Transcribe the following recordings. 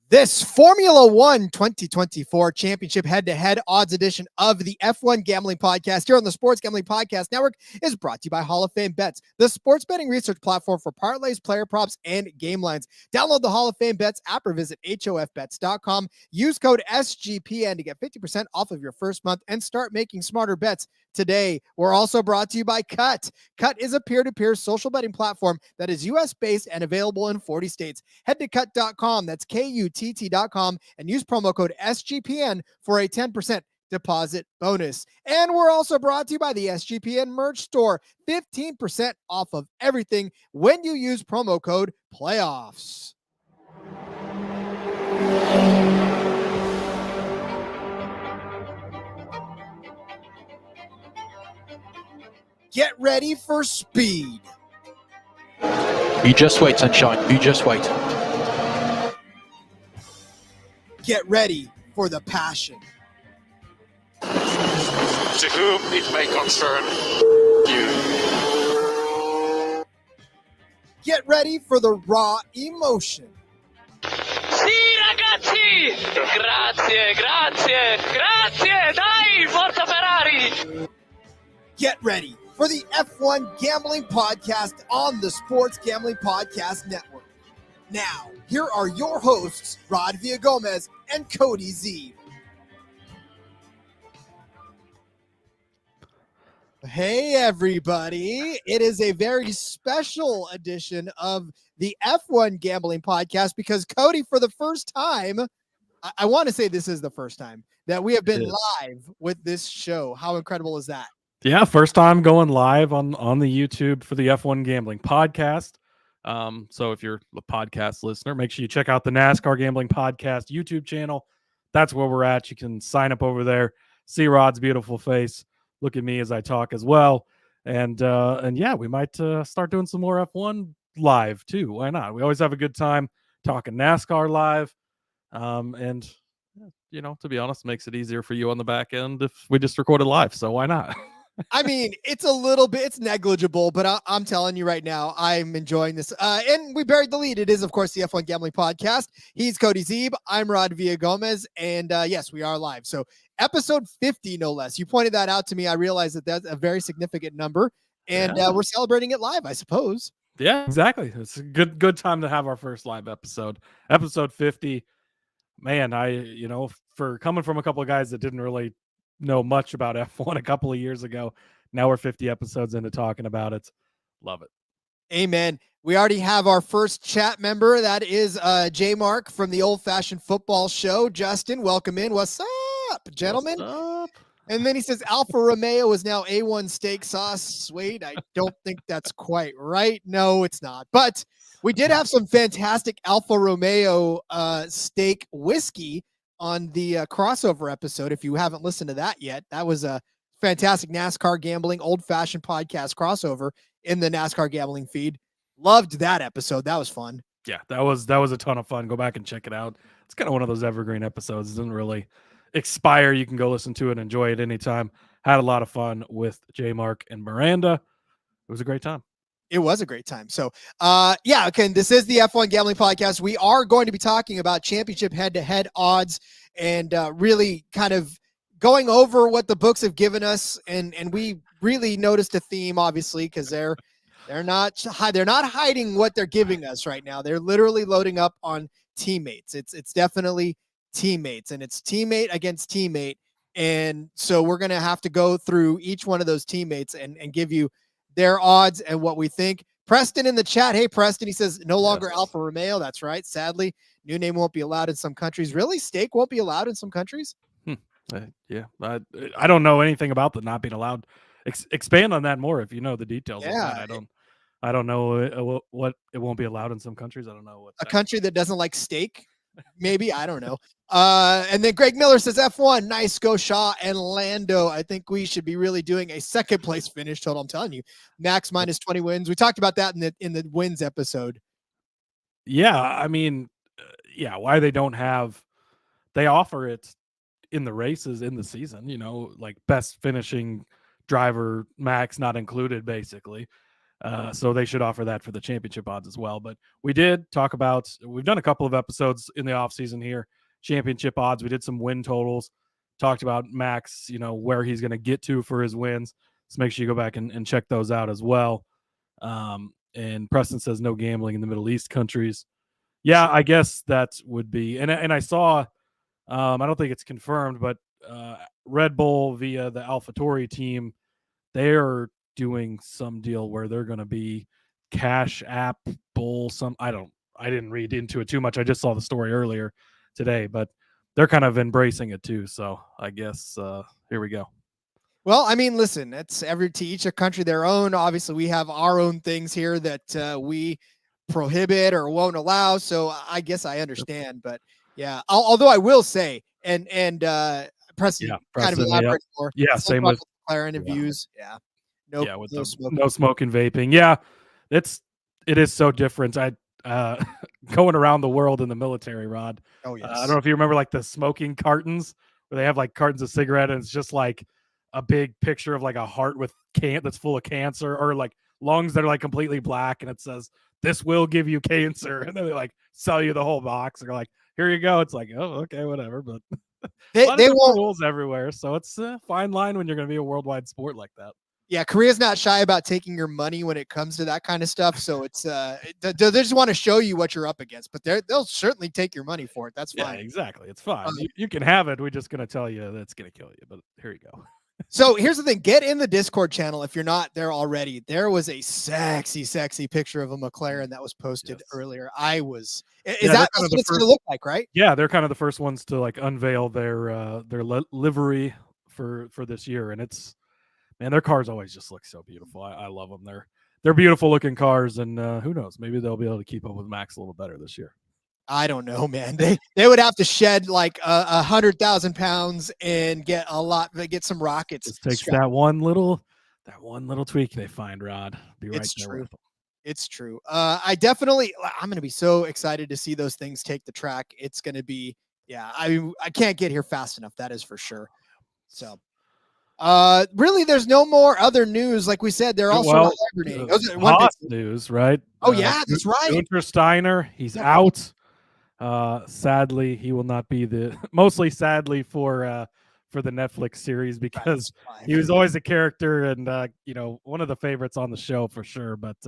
This Formula One 2024 Championship head-to-head odds edition of the F1 Gambling Podcast here on the Sports Gambling Podcast Network is brought to you by Hall of Fame Bets, the sports betting research platform for parlays, player props, and game lines. Download the Hall of Fame Bets app or visit hofbets.com. Use code SGPN to get 50% off of your first month and start making smarter bets today. We're also brought to you by KUTT. KUTT is a peer-to-peer social betting platform that is U.S.-based and available in 40 states. Head to KUTT.com, that's KUTT.com, and use promo code SGPN for a 10% deposit bonus. And we're also brought to you by the SGPN merch store. 15% off of everything when you use promo code PLAYOFFS. Get ready for speed. You just wait, sunshine. You just wait. Get ready for the passion. To whom it may concern you. Get ready for the raw emotion. Sì, ragazzi! Grazie! Dai, forza Ferrari! Get ready for the F1 Gambling Podcast on the Sports Gambling Podcast Network. Now, here are your hosts, Rod Villagomez and Cody Zeeb. Hey, everybody. It is a very special edition of the F1 Gambling Podcast because, Cody, for the first time, I want to say this is the first time that we have been live with this show. How incredible is that? Yeah, first time going live on the YouTube for the F1 Gambling Podcast. So if you're a podcast listener, make sure you check out the NASCAR Gambling Podcast YouTube channel. That's where we're at. You can sign up over there, see Rod's beautiful face, look at me as I talk as well. And yeah, we might start doing some more F1 live too. Why not? We always have a good time talking NASCAR live. And you know, to be honest, it makes it easier for you on the back end if we just recorded live. So why not? I mean, it's a little bit, it's negligible, but I'm telling you right now, I'm enjoying this. And we buried the lead. It is, of course, the F1 Gambling Podcast. He's Cody Zeeb. I'm Rod Villagomez. And yes, we are live. So episode 50, no less. You pointed that out to me. I realized that that's a very significant number. And we're celebrating it live, I suppose. Yeah, exactly. It's a good time to have our first live episode. Episode 50. Man, for coming from a couple of guys that didn't really know much about F1 a couple of years ago, now we're 50 episodes into talking about it. Love it. Amen. We already have our first chat member. That is J Mark from the Old Fashioned Football Show. Justin, welcome in. What's up, gentlemen? What's up? And then he says Alfa Romeo is now A1 steak sauce. Wait, I don't think that's quite right. No, it's not. But we did have some fantastic Alfa Romeo steak whiskey on the crossover episode. If you haven't listened to that yet, that was a fantastic NASCAR gambling old-fashioned podcast crossover in the NASCAR gambling feed. Loved that episode. That was fun. Yeah, that was a ton of fun. Go back and check it out. It's kind of one of those evergreen episodes. It doesn't really expire. You can go listen to it and enjoy it anytime. Had a lot of fun with J Mark and Miranda. It was a great time. It was a great time. So, yeah, again, this is the F1 Gambling Podcast. We are going to be talking about championship head-to-head odds and really kind of going over what the books have given us. And we really noticed a theme, obviously, because they're not hiding what they're giving us right now. They're literally loading up on teammates. It's definitely teammates, and it's teammate against teammate. And so we're going to have to go through each one of those teammates and give you their odds and what we think. Preston in the chat. Hey, Preston, he says no longer Alfa Romeo. That's right. Sadly, new name won't be allowed in some countries. Really? Steak won't be allowed in some countries? Yeah. I don't know anything about the not being allowed. Expand on that more if you know the details of that. I don't know what it won't be allowed in some countries. I don't know what a country that doesn't like steak. Maybe, I don't know. And then Greg Miller says F1, nice go Shaw and Lando. I think we should be really doing a second place finish total. I'm telling you, Max minus 20 wins. We talked about that in the wins episode. Yeah, I mean, why they offer it in the races in the season, like best finishing driver, Max not included, basically. So they should offer that for the championship odds as well. But we've done a couple of episodes in the off season here, championship odds. We did some win totals, talked about Max, where he's going to get to for his wins. So make sure you go back and check those out as well. And Preston says no gambling in the Middle East countries. Yeah, I guess that would be. And I saw, I don't think it's confirmed, but Red Bull via the AlphaTauri team, they're doing some deal where they're going to be Cash App Bull. I didn't read into it too much. I just saw the story earlier today, but they're kind of embracing it too. So I guess here we go. Well, I mean, listen, it's to each a country their own. Obviously, we have our own things here that we prohibit or won't allow. So I guess I understand, but yeah. Although I will say, and Preston kind of elaborate more. Yeah, same with McLaren and views. Yeah. No smoking, vaping. Yeah, it is so different. I going around the world in the military, Rod. Oh yes. I don't know if you remember like the smoking cartons where they have like cartons of cigarette and it's just like a big picture of like a heart with that's full of cancer, or like lungs that are like completely black and it says this will give you cancer, and then they like sell you the whole box. They're like, here you go. It's like, oh, okay, whatever. But they won't rules everywhere, so it's a fine line when you're going to be a worldwide sport like that. Yeah, Korea's not shy about taking your money when it comes to that kind of stuff. So it's they just want to show you what you're up against, but they'll certainly take your money for it. That's fine. Yeah, exactly. It's fine. You can have it. We're just going to tell you that's going to kill you. But here you go. So here's the thing: get in the Discord channel if you're not there already. There was a sexy picture of a McLaren that was posted earlier. Is that what it's going to look like, right? Yeah, they're kind of the first ones to like unveil their livery for this year, and it's. Man, their cars always just look so beautiful. I love them. They're beautiful looking cars, and who knows? Maybe they'll be able to keep up with Max a little better this year. I don't know, man. They would have to shed like 100,000 pounds and get some rockets. It takes that one little tweak they find, Rod. Be right it's there true. With them. It's true. I'm going to be so excited to see those things take the track. It's going to be, I can't get here fast enough. That is for sure. So. Really, there's no more other news. Like we said, they're also hibernating. Haas news, right? Oh yeah, that's right. Gunter Steiner, he's out. Sadly, he will not be mostly sadly for the Netflix series because he was always a character and one of the favorites on the show for sure. But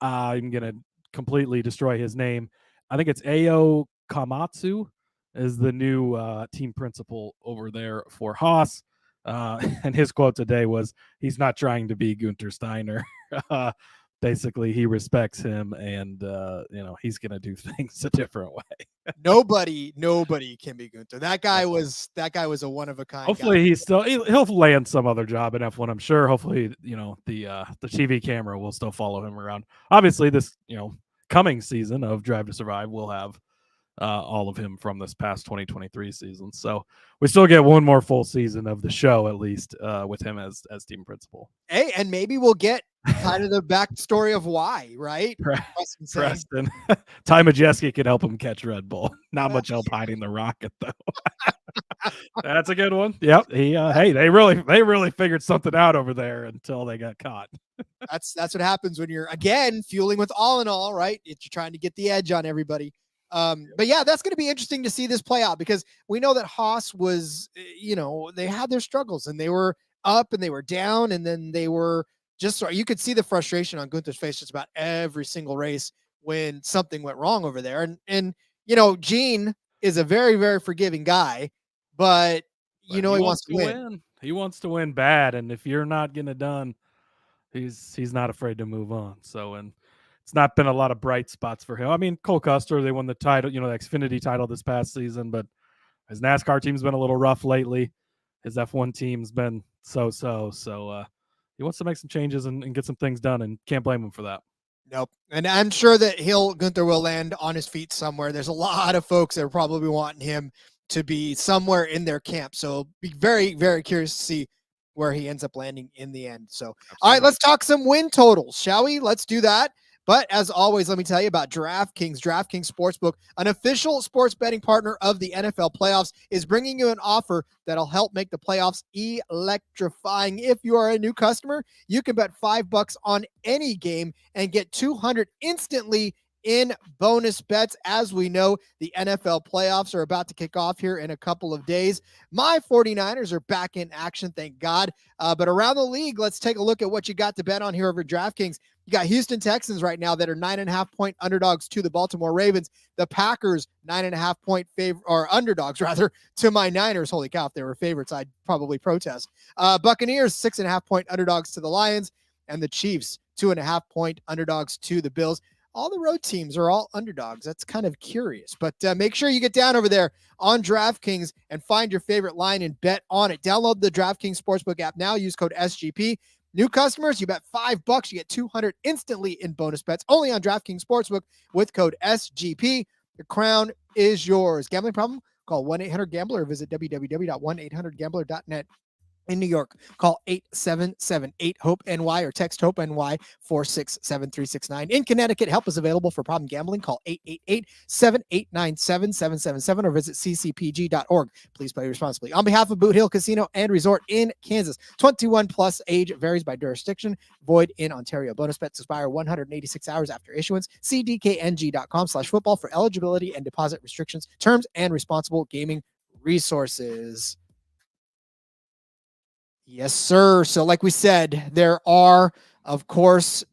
I'm gonna completely destroy his name. I think it's Ao Kamatsu is the new team principal over there for Haas. And his quote today was, he's not trying to be Gunter Steiner. Basically, he respects him and, he's going to do things a different way. Nobody can be Gunter. That guy was a one of a kind. Hopefully he'll land some other job in F1. I'm sure. Hopefully, the TV camera will still follow him around. Obviously this, coming season of Drive to Survive will have all of him from this past 2023 season. So we still get one more full season of the show, at least with him as team principal. Hey, and maybe we'll get kind of the backstory of why, right? Preston. Ty Majeski could help him catch Red Bull. Not much help hiding the rocket, though. That's a good one. Yep. Hey, they really figured something out over there until they got caught. That's what happens when you're, again, fueling with all in all, right? You're trying to get the edge on everybody. But yeah, that's going to be interesting to see this play out because we know that Haas was, they had their struggles and they were up and they were down and then they were just, you could see the frustration on Gunther's face just about every single race when something went wrong over there. And Gene is a very, very forgiving guy, but you know he wants to win. He wants to win bad, and if you're not getting it done, he's not afraid to move on. So, and it's not been a lot of bright spots for him. I mean, Cole Custer, they won the title, the Xfinity title this past season, but his NASCAR team's been a little rough lately. His F1 team's been so-so. So he wants to make some changes and get some things done, and can't blame him for that. Nope. And I'm sure that Gunther will land on his feet somewhere. There's a lot of folks that are probably wanting him to be somewhere in their camp. So be very, very curious to see where he ends up landing in the end. So, Absolutely. All right, let's talk some win totals, shall we? Let's do that. But as always, let me tell you about DraftKings. DraftKings Sportsbook, an official sports betting partner of the NFL playoffs, is bringing you an offer that'll help make the playoffs electrifying. If you are a new customer, you can bet $5 on any game and get $200 instantly in bonus bets. As we know, the NFL playoffs are about to kick off here in a couple of days. My 49ers are back in action, thank God. But around the league, let's take a look at what you got to bet on here over DraftKings. You got Houston Texans right now that are 9.5-point underdogs to the Baltimore Ravens. The Packers 9.5-point underdogs rather to my Niners. Holy cow, if they were favorites, I'd probably protest. Buccaneers 6.5-point underdogs to the Lions, and the Chiefs 2.5-point underdogs to the Bills. All the road teams are all underdogs. That's kind of curious, but make sure you get down over there on DraftKings and find your favorite line and bet on it. Download the DraftKings Sportsbook app now. Use code SGP. New customers, you bet $5, you get $200 instantly in bonus bets only on DraftKings Sportsbook with code SGP. The crown is yours. Gambling problem? Call 1-800-GAMBLER or visit www.1800gambler.net. In New York, call 877-8-HOPE-NY or text HOPE-NY 467-369. In Connecticut, help is available for problem gambling. Call 888-7897-777 or visit ccpg.org. Please play responsibly. On behalf of Boot Hill Casino and Resort in Kansas, 21 plus, age varies by jurisdiction, void in Ontario. Bonus bets expire 186 hours after issuance. See dkng.com/football for eligibility and deposit restrictions, terms, and responsible gaming resources. Yes, sir. So like we said, there are, of course,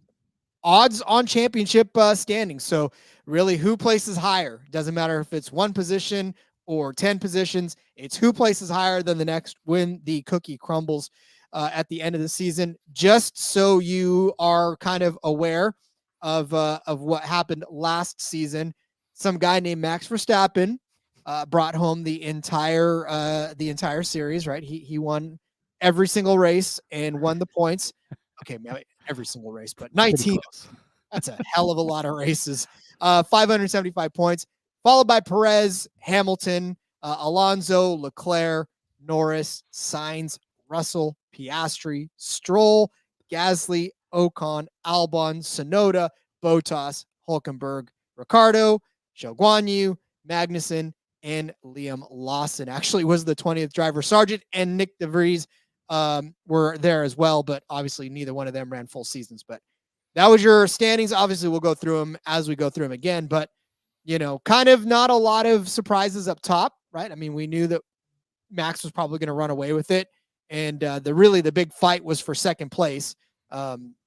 odds on championship standings. So really, who places higher? Doesn't matter if it's one position or 10 positions. It's who places higher than the next when the cookie crumbles at the end of the season. Just so you are kind of aware of what happened last season, some guy named Max Verstappen brought home the entire series. Right? He won every single race and won the points. Okay, every single race, but 19. That's a hell of a lot of races. 575 points, followed by Perez, Hamilton, Alonso, Leclerc, Norris, Sainz, Russell, Piastri, Stroll, Gasly, Ocon, Albon, Tsunoda, Bottas, Hülkenberg, Ricciardo, Zhou Guanyu, Magnussen, and Liam Lawson. Actually was the 20th driver. Sargent and Nick DeVries were there as well, but obviously neither one of them ran full seasons. But that was your standings. Obviously, we'll go through them as we go through them again, but kind of not a lot of surprises up top, right? I mean, we knew that Max was probably going to run away with it, and the big fight was for second place,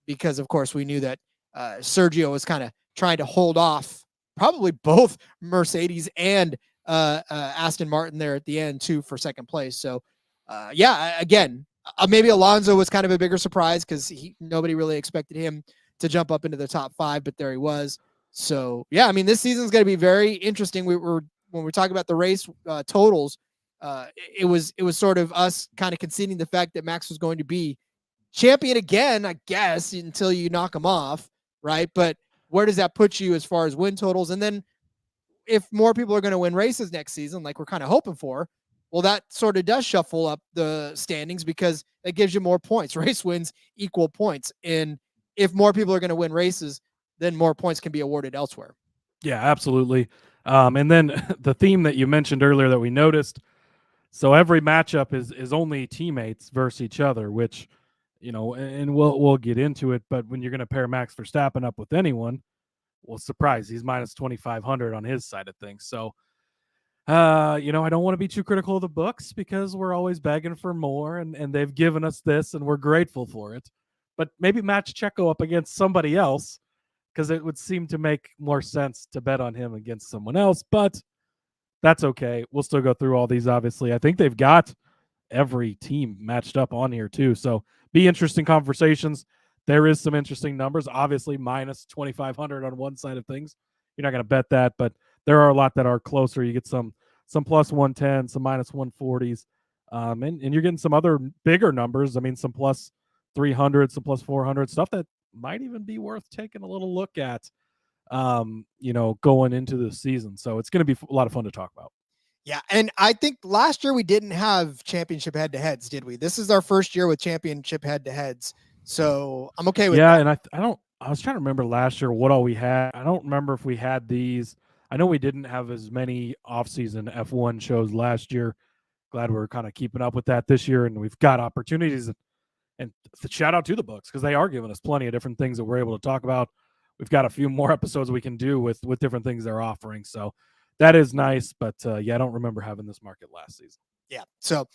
because of course we knew that Sergio was kind of trying to hold off probably both Mercedes and Aston Martin there at the end too for second place. So again, maybe Alonso was kind of a bigger surprise because nobody really expected him to jump up into the top 5, but there he was. So yeah, I mean, this season's going to be very interesting. When we're talking about the race totals, it was sort of us kind of conceding the fact that Max was going to be champion again, I guess, until you knock him off, right? But where does that put you as far as win totals? And then if more people are going to win races next season, like we're kind of hoping for, well, that sort of does shuffle up the standings because it gives you more points. Race wins equal points. And if more people are going to win races, then more points can be awarded elsewhere. Yeah, absolutely. And then the theme that you mentioned earlier that we noticed, so every matchup is only teammates versus each other, which, and we'll get into it, but when you're going to pair Max Verstappen up with anyone, well, surprise, he's minus 2,500 on his side of things. So, I don't want to be too critical of the books because we're always begging for more, and they've given us this, and we're grateful for it. But maybe match Checo up against somebody else because it would seem to make more sense to bet on him against someone else. But that's okay. We'll still go through all these, obviously. I think they've got every team matched up on here too. So be interesting conversations. There is some interesting numbers. Obviously, minus 2,500 on one side of things. You're not going to bet that, but there are a lot that are closer. You get some plus 110, some minus 140s, and you're getting some other bigger numbers. I mean, some plus 300, some plus 400, stuff that might even be worth taking a little look at, going into the season. So it's going to be a lot of fun to talk about. Yeah, and I think last year we didn't have championship head-to-heads, did we? This is our first year with championship head-to-heads, so I'm okay with that. And I was trying to remember last year what all we had. I don't remember if we had these. I know we didn't have as many off-season F1 shows last year. Glad we're kind of keeping up with that this year, and we've got opportunities. And shout out to the books because they are giving us plenty of different things that we're able to talk about. We've got a few more episodes we can do with different things they're offering. So that is nice. But I don't remember having this market last season. Yeah. So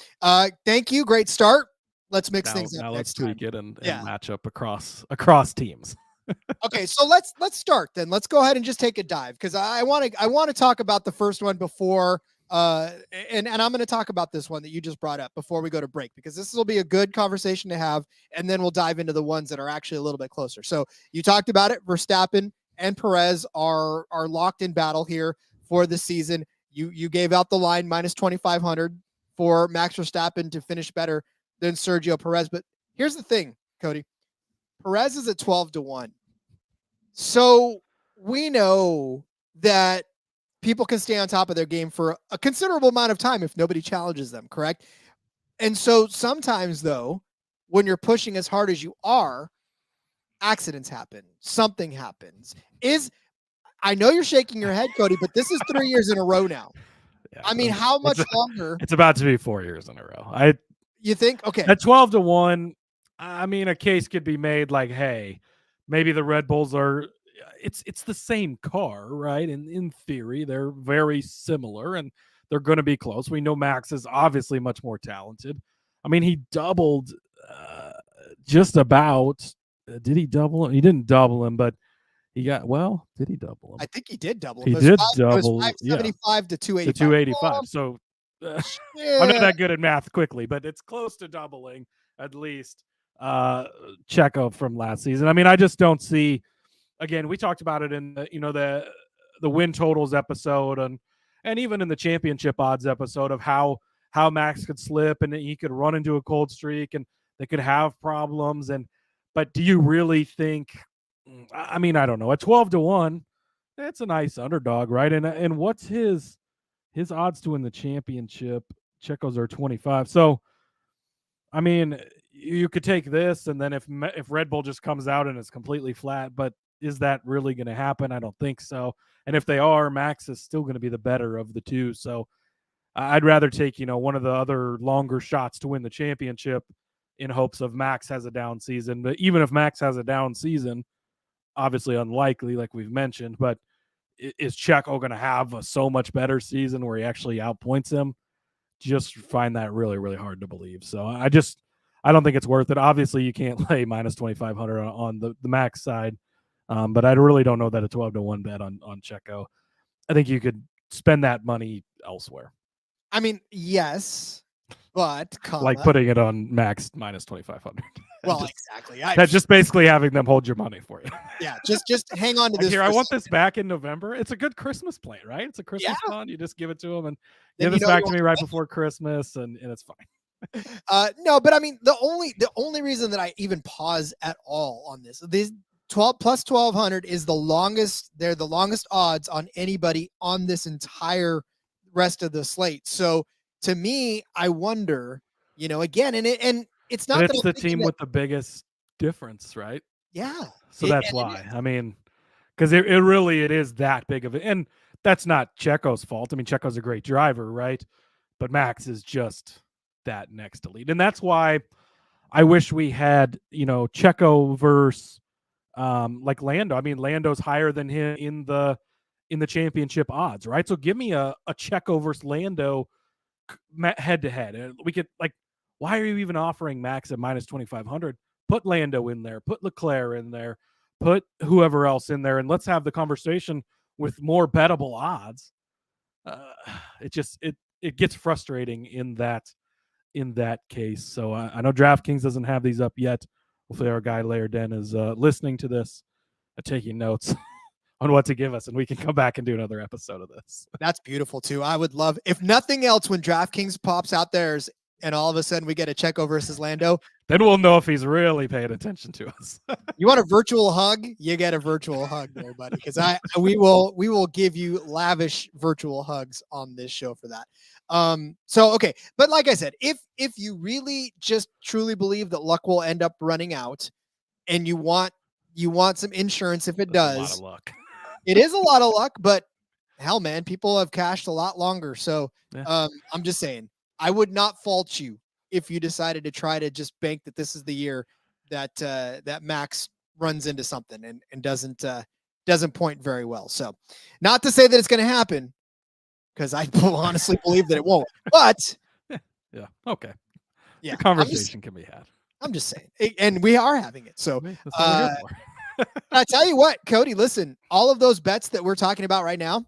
thank you. Great start. Let's mix things up. Now let's tweak it and match up across teams. Okay, so let's start then. Let's go ahead and just take a dive because I want to talk about the first one before and I'm going to talk about this one that you just brought up before we go to break because this will be a good conversation to have, and then we'll dive into the ones that are actually a little bit closer. So you talked about it. Verstappen and Perez are locked in battle here for the season. You gave out the line minus 2,500 for Max Verstappen to finish better than Sergio Perez. But here's the thing, Cody. Perez is at 12-1. So we know that people can stay on top of their game for a considerable amount of time if nobody challenges them, correct? And so sometimes, though, when you're pushing as hard as you are, accidents happen. Something happens. I know you're shaking your head, Cody, but this is 3 years in a row now. Yeah, I mean, how much longer? It's about to be 4 years in a row. You think? Okay. At 12-1, I mean, a case could be made like, hey, maybe the Red Bulls are it's the same car, right? And in theory, they're very similar and they're going to be close. We know Max is obviously much more talented. I mean, he doubled just about. Did he double him? He didn't double him, but he got, did he double him? I think he did double him. He did double. It was 575 to 285. To 285. So I'm not that good at math quickly, but it's close to doubling at least Checo from last season. I mean, I just don't see. Again, we talked about it in the win totals episode and even in the championship odds episode of how Max could slip and he could run into a cold streak and they could have problems. But do you really think? I mean, I don't know. At 12-1, it's a nice underdog, right? And what's his odds to win the championship? Checo's are 25. So, I mean, you could take this, and then if Red Bull just comes out and it's completely flat, but is that really going to happen? I don't think so. And if they are, Max is still going to be the better of the two. So I'd rather take, one of the other longer shots to win the championship in hopes of Max has a down season. But even if Max has a down season, obviously unlikely, like we've mentioned, but is Checo going to have a so much better season where he actually outpoints him? Just find that really, really hard to believe. So I don't think it's worth it. Obviously, you can't lay minus 2,500 on the Max side. But I really don't know that a 12-1 bet on Checo. I think you could spend that money elsewhere. I mean, yes, but like putting it on Max minus 2,500. Well, exactly. That's just basically having them hold your money for you. Yeah, just hang on to this. Here, I want this back in November. It's a good Christmas play, right? It's a Christmas fund. You just give it to them and give this back to me right before Christmas, and it's fine. No, but I mean, the only reason that I even pause at all on these 12 plus 1,200 is the longest. They're the longest odds on anybody on this entire rest of the slate. So to me, I wonder, again, and it's not. But it's the team with the biggest difference, right? Yeah. So that's why. I mean, because it really is that big of it, and that's not Checo's fault. I mean, Checo's a great driver, right? But Max is just that next elite, and that's why I wish we had Checo versus like Lando. I mean, Lando's higher than him in the championship odds, right? So give me a Checo versus Lando head to head. We could why are you even offering Max at minus 2,500? Put Lando in there, put Leclerc in there, put whoever else in there, and let's have the conversation with more bettable odds. It gets frustrating in that in that case. So I know DraftKings doesn't have these up yet. Hopefully our guy Laird Den is listening to this, taking notes on what to give us, and we can come back and do another episode of this. That's beautiful too. I would love, if nothing else, when DraftKings pops out there and all of a sudden we get a Checo versus Lando, then we'll know if he's really paying attention to us. You want a virtual hug? You get a virtual hug there, buddy. Because we will give you lavish virtual hugs on this show for that. So okay, but like I said, if you really just truly believe that luck will end up running out, and you want some insurance if it does, a lot of luck. It is a lot of luck, but hell, man, people have cashed a lot longer. So Yeah. I'm just saying, I would not fault you if you decided to try to just bank that this is the year that that Max runs into something and doesn't point very well. So not to say that it's going to happen, because I honestly believe that it won't. But yeah, okay. Yeah, the conversation can be had. I'm just saying, and we are having it. So That's what we're here for. I tell you what, Cody, listen, all of those bets that we're talking about right now,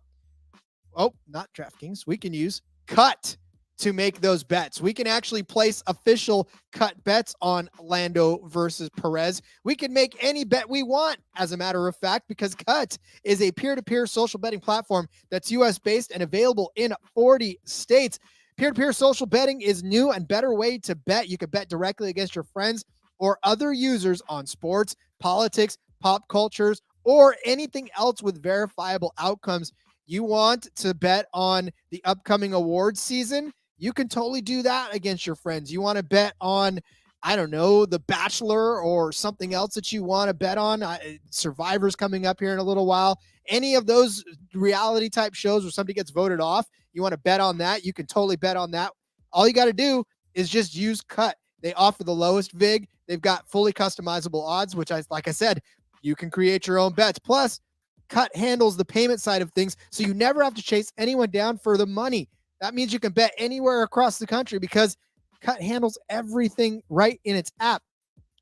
not DraftKings, we can use KUTT to make those bets. We can actually place official KUTT bets on Lando versus Perez. We can make any bet we want, as a matter of fact, because KUTT is a peer-to-peer social betting platform that's US based and available in 40 states. Peer-to-peer social betting is new and better way to bet. You can bet directly against your friends or other users on sports, politics, pop cultures, or anything else with verifiable outcomes. You want to bet on the upcoming awards season? You can totally do that against your friends. You want to bet on, I don't know, The Bachelor or something else that you want to bet on, Survivor's coming up here in a little while. Any of those reality type shows where somebody gets voted off, you want to bet on that, you can totally bet on that. All you got to do is just use KUTT. They offer the lowest VIG. They've got fully customizable odds, which like I said, you can create your own bets. Plus, KUTT handles the payment side of things, so you never have to chase anyone down for the money. That means you can bet anywhere across the country because KUTT handles everything right in its app.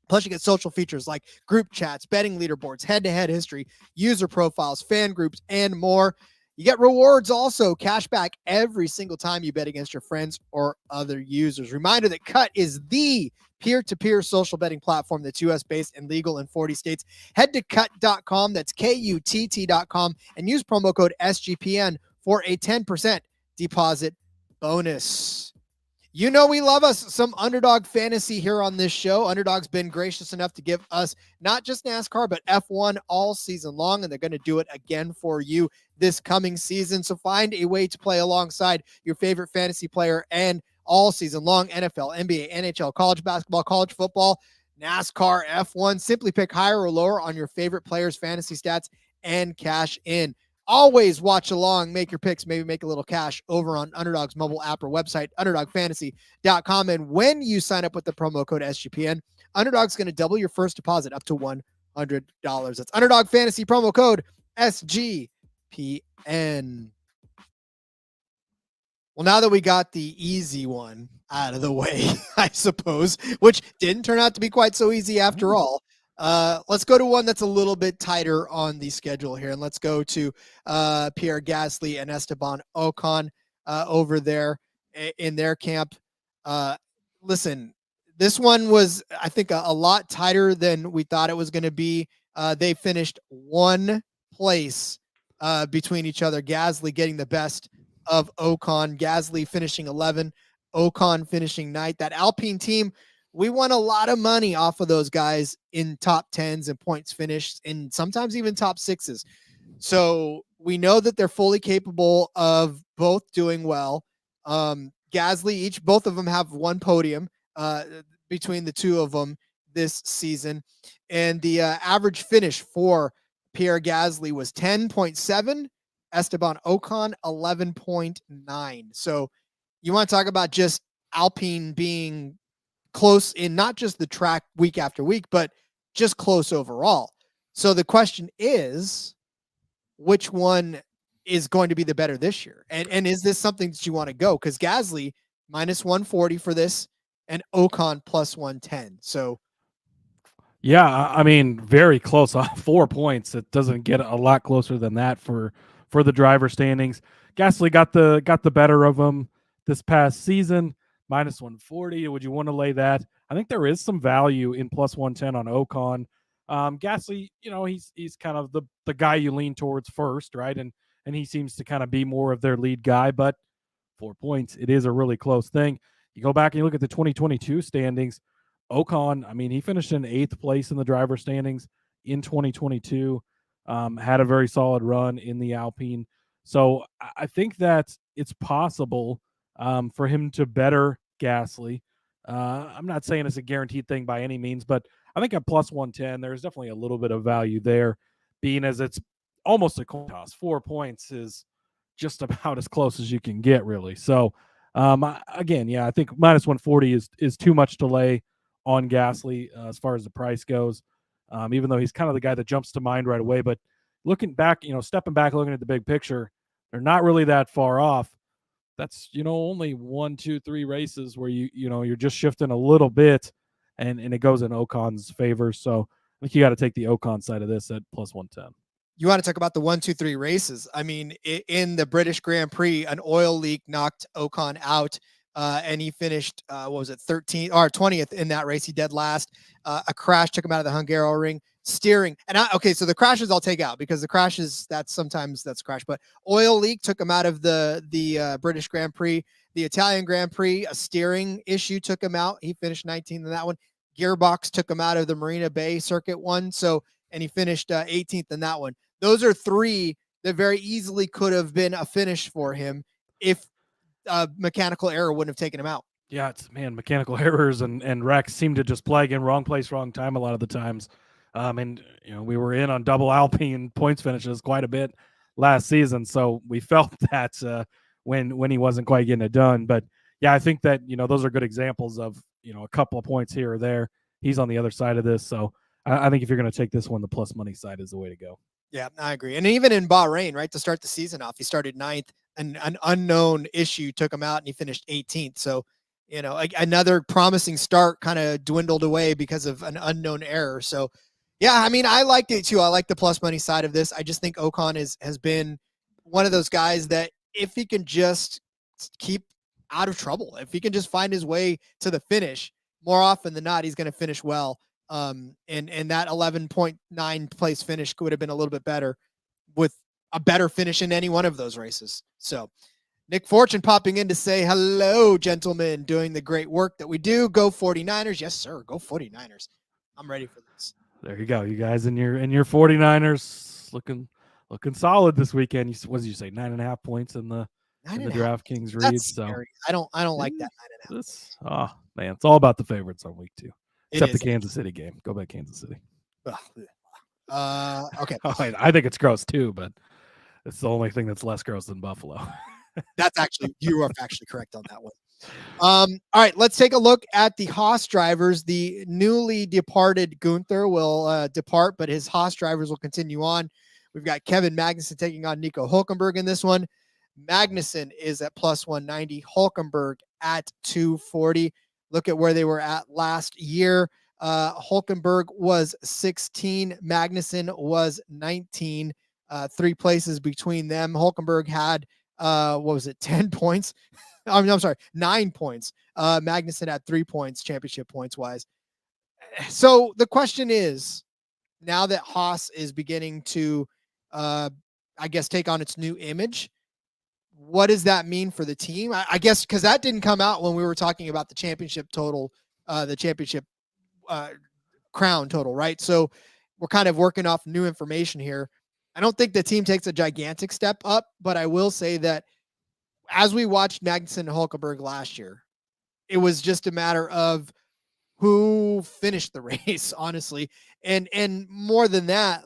Plus, you get social features like group chats, betting leaderboards, head-to-head history, user profiles, fan groups, and more. You get rewards also, cash back every single time you bet against your friends or other users. Reminder that KUTT is the peer-to-peer social betting platform that's US-based and legal in 40 states. Head to KUTT.com, that's KUTT.com, and use promo code SGPN for a 10% deposit bonus. You know we love us some Underdog fantasy here on this show. Underdog's been gracious enough to give us not just NASCAR, but F1 all season long, and they're going to do it again for you this coming season. So find a way to play alongside your favorite fantasy player and all season long: NFL, NBA, NHL, college basketball, college football, NASCAR, F1. Simply pick higher or lower on your favorite players' fantasy stats and cash in. Always watch along, make your picks, maybe make a little cash over on Underdog's mobile app or website, underdogfantasy.com. And when you sign up with the promo code SGPN, Underdog's going to double your first deposit up to $100. That's Underdog Fantasy promo code SGPN. Well, now that we got the easy one out of the way, I suppose, which didn't turn out to be quite so easy after all, let's go to one that's a little bit tighter on the schedule here. And let's go to Pierre Gasly and Esteban Ocon over there in their camp. Listen, this one was, I think, a lot tighter than we thought it was going to be. They finished one place between each other. Gasly getting the best of Ocon. Gasly finishing 11, Ocon finishing 9th. That Alpine team, we won a lot of money off of those guys in top 10s and points finished, and sometimes even top 6s. So we know that they're fully capable of both doing well. Gasly, both of them have one podium between the two of them this season. And the average finish for Pierre Gasly was 10.7, Esteban Ocon 11.9. So you want to talk about just Alpine being close in not just the track week after week, but just close overall. So the question is, which one is going to be the better this year? And is this something that you want to go? Because Gasly minus 140 for this and Ocon plus 110. So yeah, I mean, very close. 4 points. It doesn't get a lot closer than that for the driver standings. Gasly got the better of him this past season. minus 140. Would you want to lay that? I think there is some value in plus 110 on Ocon. Gasly, he's kind of the guy you lean towards first, right? And he seems to kind of be more of their lead guy, but 4 points, it is a really close thing. You go back and you look at the 2022 standings. Ocon, I mean, he finished in 8th place in the driver standings in 2022. Had a very solid run in the Alpine. So I think that it's possible for him to better Gasly. I'm not saying it's a guaranteed thing by any means, but I think at plus 110, there's definitely a little bit of value there, being as it's almost a coin toss. 4 points is just about as close as you can get, really. So, again, I think minus 140 is too much to lay on Gasly as far as the price goes, even though he's kind of the guy that jumps to mind right away. But looking back, stepping back, looking at the big picture, they're not really that far off. That's, only 1, 2, 3 races where you're just shifting a little bit, and it goes in Ocon's favor. So I think you got to take the Ocon side of this at plus 110. You want to talk about the 1, 2, 3 races. I mean, in the British Grand Prix, an oil leak knocked Ocon out, and he finished, 13th or 20th in that race. He dead last. A crash took him out of the Hungaroring. Steering. So the crashes I'll take out, because the crashes, that's crash, but oil leak took him out of the British Grand Prix. The Italian Grand Prix, a steering issue took him out. He finished 19th in that one. Gearbox took him out of the Marina Bay Circuit one. And he finished 18th in that one. Those are 3 that very easily could have been a finish for him if mechanical error wouldn't have taken him out. Yeah, mechanical errors and wrecks seem to just plague in wrong place, wrong time a lot of the times. We were in on double Alpine points finishes quite a bit last season, so we felt that when he wasn't quite getting it done. But yeah, I think that those are good examples of a couple of points here or there. He's on the other side of this, so I think if you're going to take this one, the plus money side is the way to go. Yeah, I agree. And even in Bahrain, right, to start the season off, he started 9th, and an unknown issue took him out, and he finished 18th. So, another promising start kind of dwindled away because of an unknown error. So, yeah, I mean, I liked it too. I like the plus money side of this. I just think Ocon has been one of those guys that if he can just keep out of trouble, if he can just find his way to the finish, more often than not, he's going to finish well. And that 11.9 place finish would have been a little bit better with a better finish in any one of those races. So Nick Fortune popping in to say, hello, gentlemen, doing the great work that we do. Go 49ers. Yes, sir. Go 49ers. I'm ready for this. There you go. You guys in your 49ers looking solid this weekend. What did you say? 9.5 points in the DraftKings read. So scary. I don't like that 9.5. Oh man, it's all about the favorites on week 2. Except the is. Kansas City game. Go back Kansas City. Okay. I think it's gross too, but it's the only thing that's less gross than Buffalo. You are factually correct on that one. All right, let's take a look at the Haas drivers. The newly departed Gunther will depart, but his Haas drivers will continue on. We've got Kevin Magnussen taking on Nico Hülkenberg in this one. Magnussen is at plus 190, Hülkenberg at 240. Look at where they were at last year. Hülkenberg was 16. Magnussen was 19. 3 places between them. Hülkenberg had, 10 points? I'm sorry, 9 points. Magnussen had 3 points, championship points wise. So the question is, now that Haas is beginning to, take on its new image, what does that mean for the team? I guess because that didn't come out when we were talking about the championship total, the championship crown total, right? So we're kind of working off new information here. I don't think the team takes a gigantic step up, but I will say that as we watched Magnussen and Hülkenberg last year, it was just a matter of who finished the race, honestly. And more than that,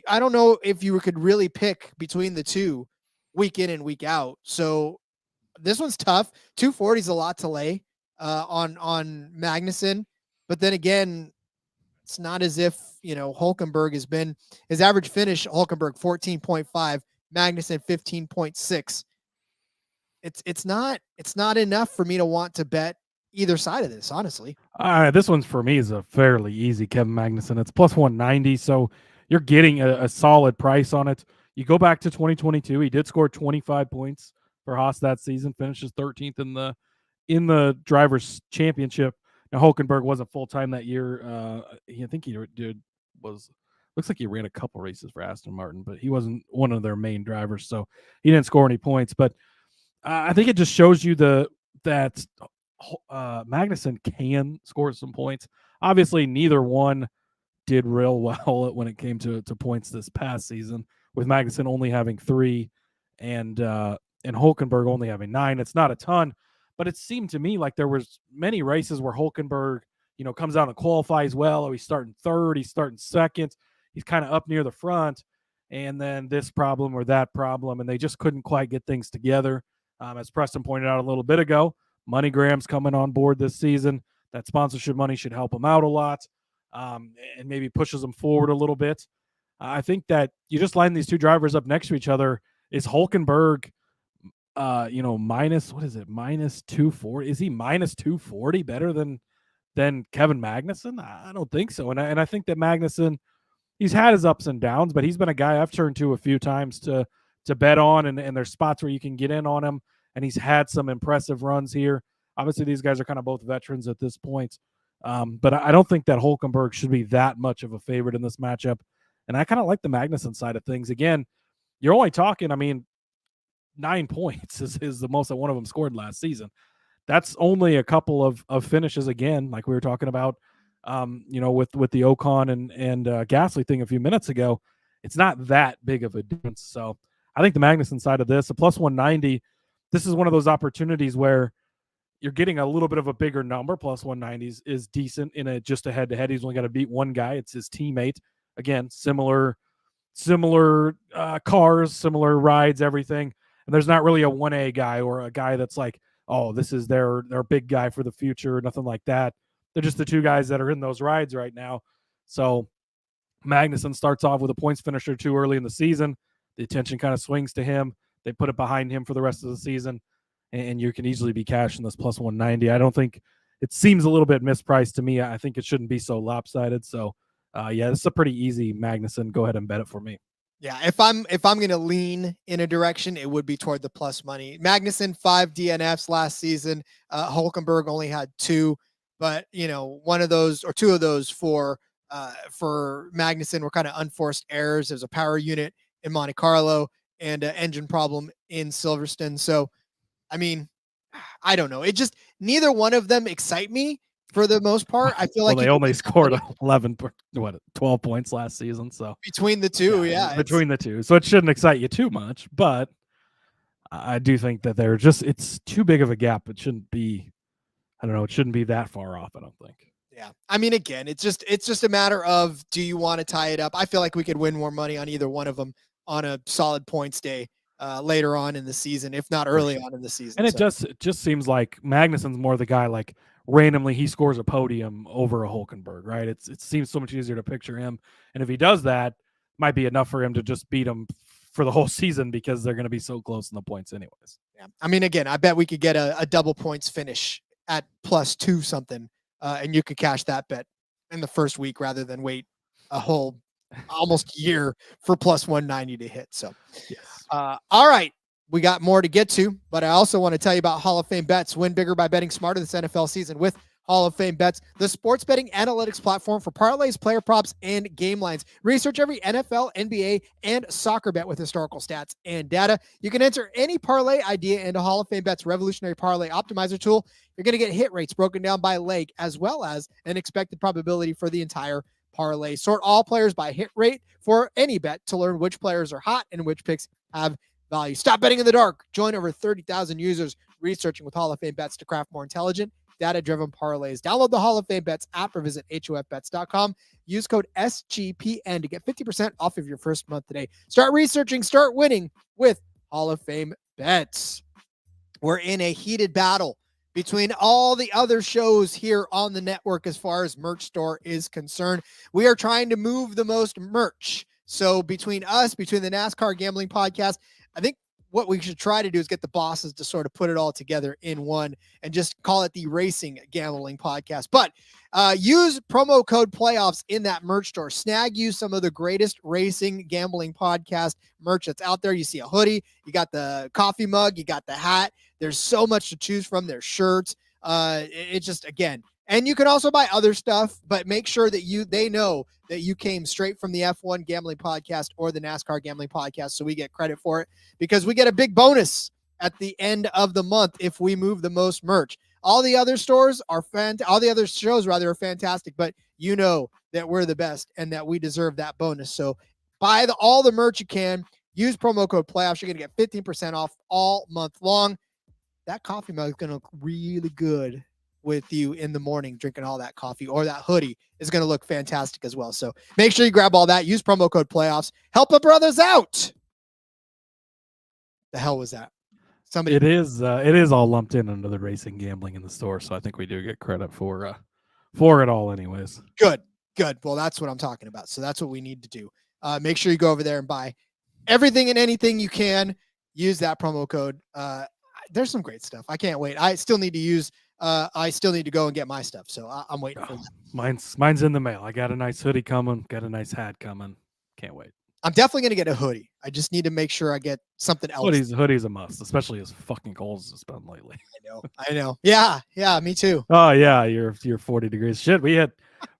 I don't know if you could really pick between the two week in and week out. So this one's tough. 240 is a lot to lay on Magnussen. But then again, it's not as if, Hülkenberg has been his average finish, Hülkenberg 14.5, Magnussen 15.6. It's not enough for me to want to bet either side of this, honestly. This one's for me is a fairly easy Kevin Magnussen. It's plus 190. So you're getting a solid price on it. You go back to 2022. He did score 25 points for Haas that season, finishes 13th in in the Drivers' Championship. Now, Hulkenberg wasn't full-time that year. I think he looks like he ran a couple races for Aston Martin, but he wasn't one of their main drivers, so he didn't score any points. But I think it just shows you that Magnussen can score some points. Obviously, neither one did real well when it came to points this past season, with Magnussen only having 3 and Hulkenberg only having 9. It's not a ton, but it seemed to me like there was many races where Hulkenberg, comes out and qualifies well. Or he's starting third, he's starting second, he's kind of up near the front, and then this problem or that problem, and they just couldn't quite get things together. As Preston pointed out a little bit ago, MoneyGram's coming on board this season. That sponsorship money should help them out a lot, and maybe pushes them forward a little bit. I think that you just line these two drivers up next to each other. Is Hulkenberg, minus, what is it, minus 240? Is he minus 240 better than Kevin Magnussen? I don't think so. And I think that Magnussen, he's had his ups and downs, but he's been a guy I've turned to a few times to bet on, and there's spots where you can get in on him, and he's had some impressive runs here. Obviously, these guys are kind of both veterans at this point, but I don't think that Hulkenberg should be that much of a favorite in this matchup, and I kind of like the Magnussen side of things. Again, you're only talking, 9 points is the most that one of them scored last season. That's only a couple of finishes, again, like we were talking about, with the Ocon and Gasly thing a few minutes ago. It's not that big of a difference. So I think the Magnussen side of this, a plus 190, this is one of those opportunities where you're getting a little bit of a bigger number. Plus 190 is decent in just a head-to-head. He's only got to beat one guy. It's his teammate. Again, similar cars, similar rides, everything. And there's not really a 1A guy or a guy that's like, oh, this is their big guy for the future, nothing like that. They're just the two guys that are in those rides right now. So Magnussen starts off with a points finisher too early in the season. The attention kind of swings to him. They put it behind him for the rest of the season, and you can easily be cashing this plus 190. I don't think it seems a little bit mispriced to me. I think it shouldn't be so lopsided. So, this is a pretty easy Magnussen. Go ahead and bet it for me. Yeah, if I'm going to lean in a direction, it would be toward the plus money. Magnussen 5 DNFs last season. Hulkenberg only had 2, but one of those or 2 of those for Magnussen were kind of unforced errors. There's a power unit in Monte Carlo and an engine problem in Silverstone. So, I don't know. It just, neither one of them excite me for the most part. I feel like they only scored 12 points last season. So between the two, between the two. So it shouldn't excite you too much, but I do think that it's too big of a gap. It shouldn't be, it shouldn't be that far off, I don't think. Yeah. Again, it's just a matter of, do you want to tie it up? I feel like we could win more money on either one of them on a solid points day later on in the season, if not early on in the season. And it just seems like Magnussen's more the guy, like randomly he scores a podium over a Hulkenberg, right? It seems so much easier to picture him. And if he does that, might be enough for him to just beat him for the whole season because they're going to be so close in the points anyways. Yeah. Again, I bet we could get a double points finish at plus 2 something, and you could cash that bet in the first week rather than wait a whole almost year for plus 190 to hit. So, yes. All right. We got more to get to, but I also want to tell you about Hall of Fame Bets. Win bigger by betting smarter this NFL season with Hall of Fame Bets, the sports betting analytics platform for parlays, player props, and game lines. Research every NFL, NBA, and soccer bet with historical stats and data. You can enter any parlay idea into Hall of Fame Bets revolutionary parlay optimizer tool. You're going to get hit rates broken down by leg, as well as an expected probability for the entire parlay. Sort all players by hit rate for any bet to learn which players are hot and which picks have value. Stop betting in the dark. Join over 30,000 users researching with Hall of Fame Bets to craft more intelligent, data-driven parlays. Download the Hall of Fame Bets app or visit hofbets.com. Use code SGPN to get 50% off of your first month today. Start researching, start winning with Hall of Fame Bets. We're in a heated battle between all the other shows here on the network as far as merch store is concerned. We are trying to move the most merch. So between us, between the NASCAR Gambling Podcast, I think what we should try to do is get the bosses to sort of put it all together in one and just call it the Racing Gambling Podcast. But use promo code playoffs in that merch store. Snag you some of the greatest racing gambling podcast merch that's out there. You see a hoodie, you got the coffee mug, you got the hat. There's so much to choose from. There's shirts, It just, again, and you can also buy other stuff, but make sure that they know that you came straight from the F1 Gambling Podcast or the NASCAR Gambling Podcast, so we get credit for it, because we get a big bonus at the end of the month if we move the most merch. All the other stores are all the other shows rather are fantastic, but you know that we're the best and that we deserve that bonus. So buy all the merch you can. Use promo code playoffs. You're going to get 15% off all month long. That coffee mug is going to look really good with you in the morning drinking all that coffee, or that hoodie is going to look fantastic as well. So make sure you grab all that. Use promo code playoffs. Help our brothers out. The hell was that? It is all lumped in under the racing gambling in the store, so I think we do get credit for it all anyways. Good. Well, that's what I'm talking about. So that's what we need to do. Make sure you go over there and buy everything and anything you can. Use that promo code. There's some great stuff. I can't wait. I still need to go and get my stuff. So I'm waiting for that. Mine's in the mail. I got a nice hoodie coming. Got a nice hat coming. Can't wait. I'm definitely going to get a hoodie. I just need to make sure I get something else. Hoodie's a must, especially as fucking cold as it's been lately. I know. Yeah, me too. Oh yeah, you're 40 degrees. Shit, we had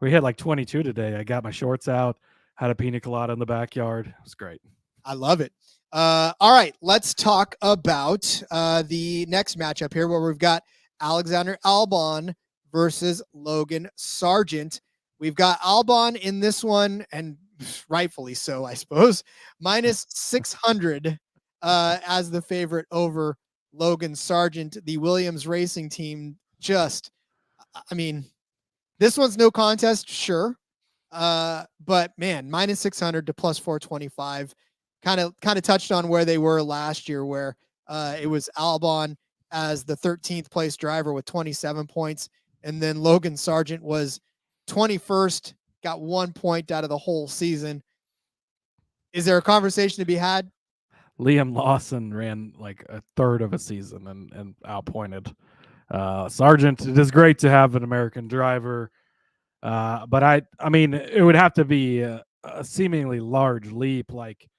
like 22 today. I got my shorts out, had a pina colada in the backyard. It was great. I love it. All right, let's talk about the next matchup here, where we've got Alexander Albon versus Logan Sargent. We've got Albon in this one, and rightfully so, I suppose, minus 600 as the favorite over Logan Sargent. The Williams Racing Team just, I mean, this one's no contest, sure. But man, minus 600 to plus 425 kind of touched on where they were last year, where it was Albon as the 13th place driver with 27 points. And then Logan Sargent was 21st, got 1 point out of the whole season. Is there a conversation to be had? Liam Lawson ran like a third of a season and outpointed Sargent. It is great to have an American driver. But I mean, it would have to be a seemingly large leap. Like,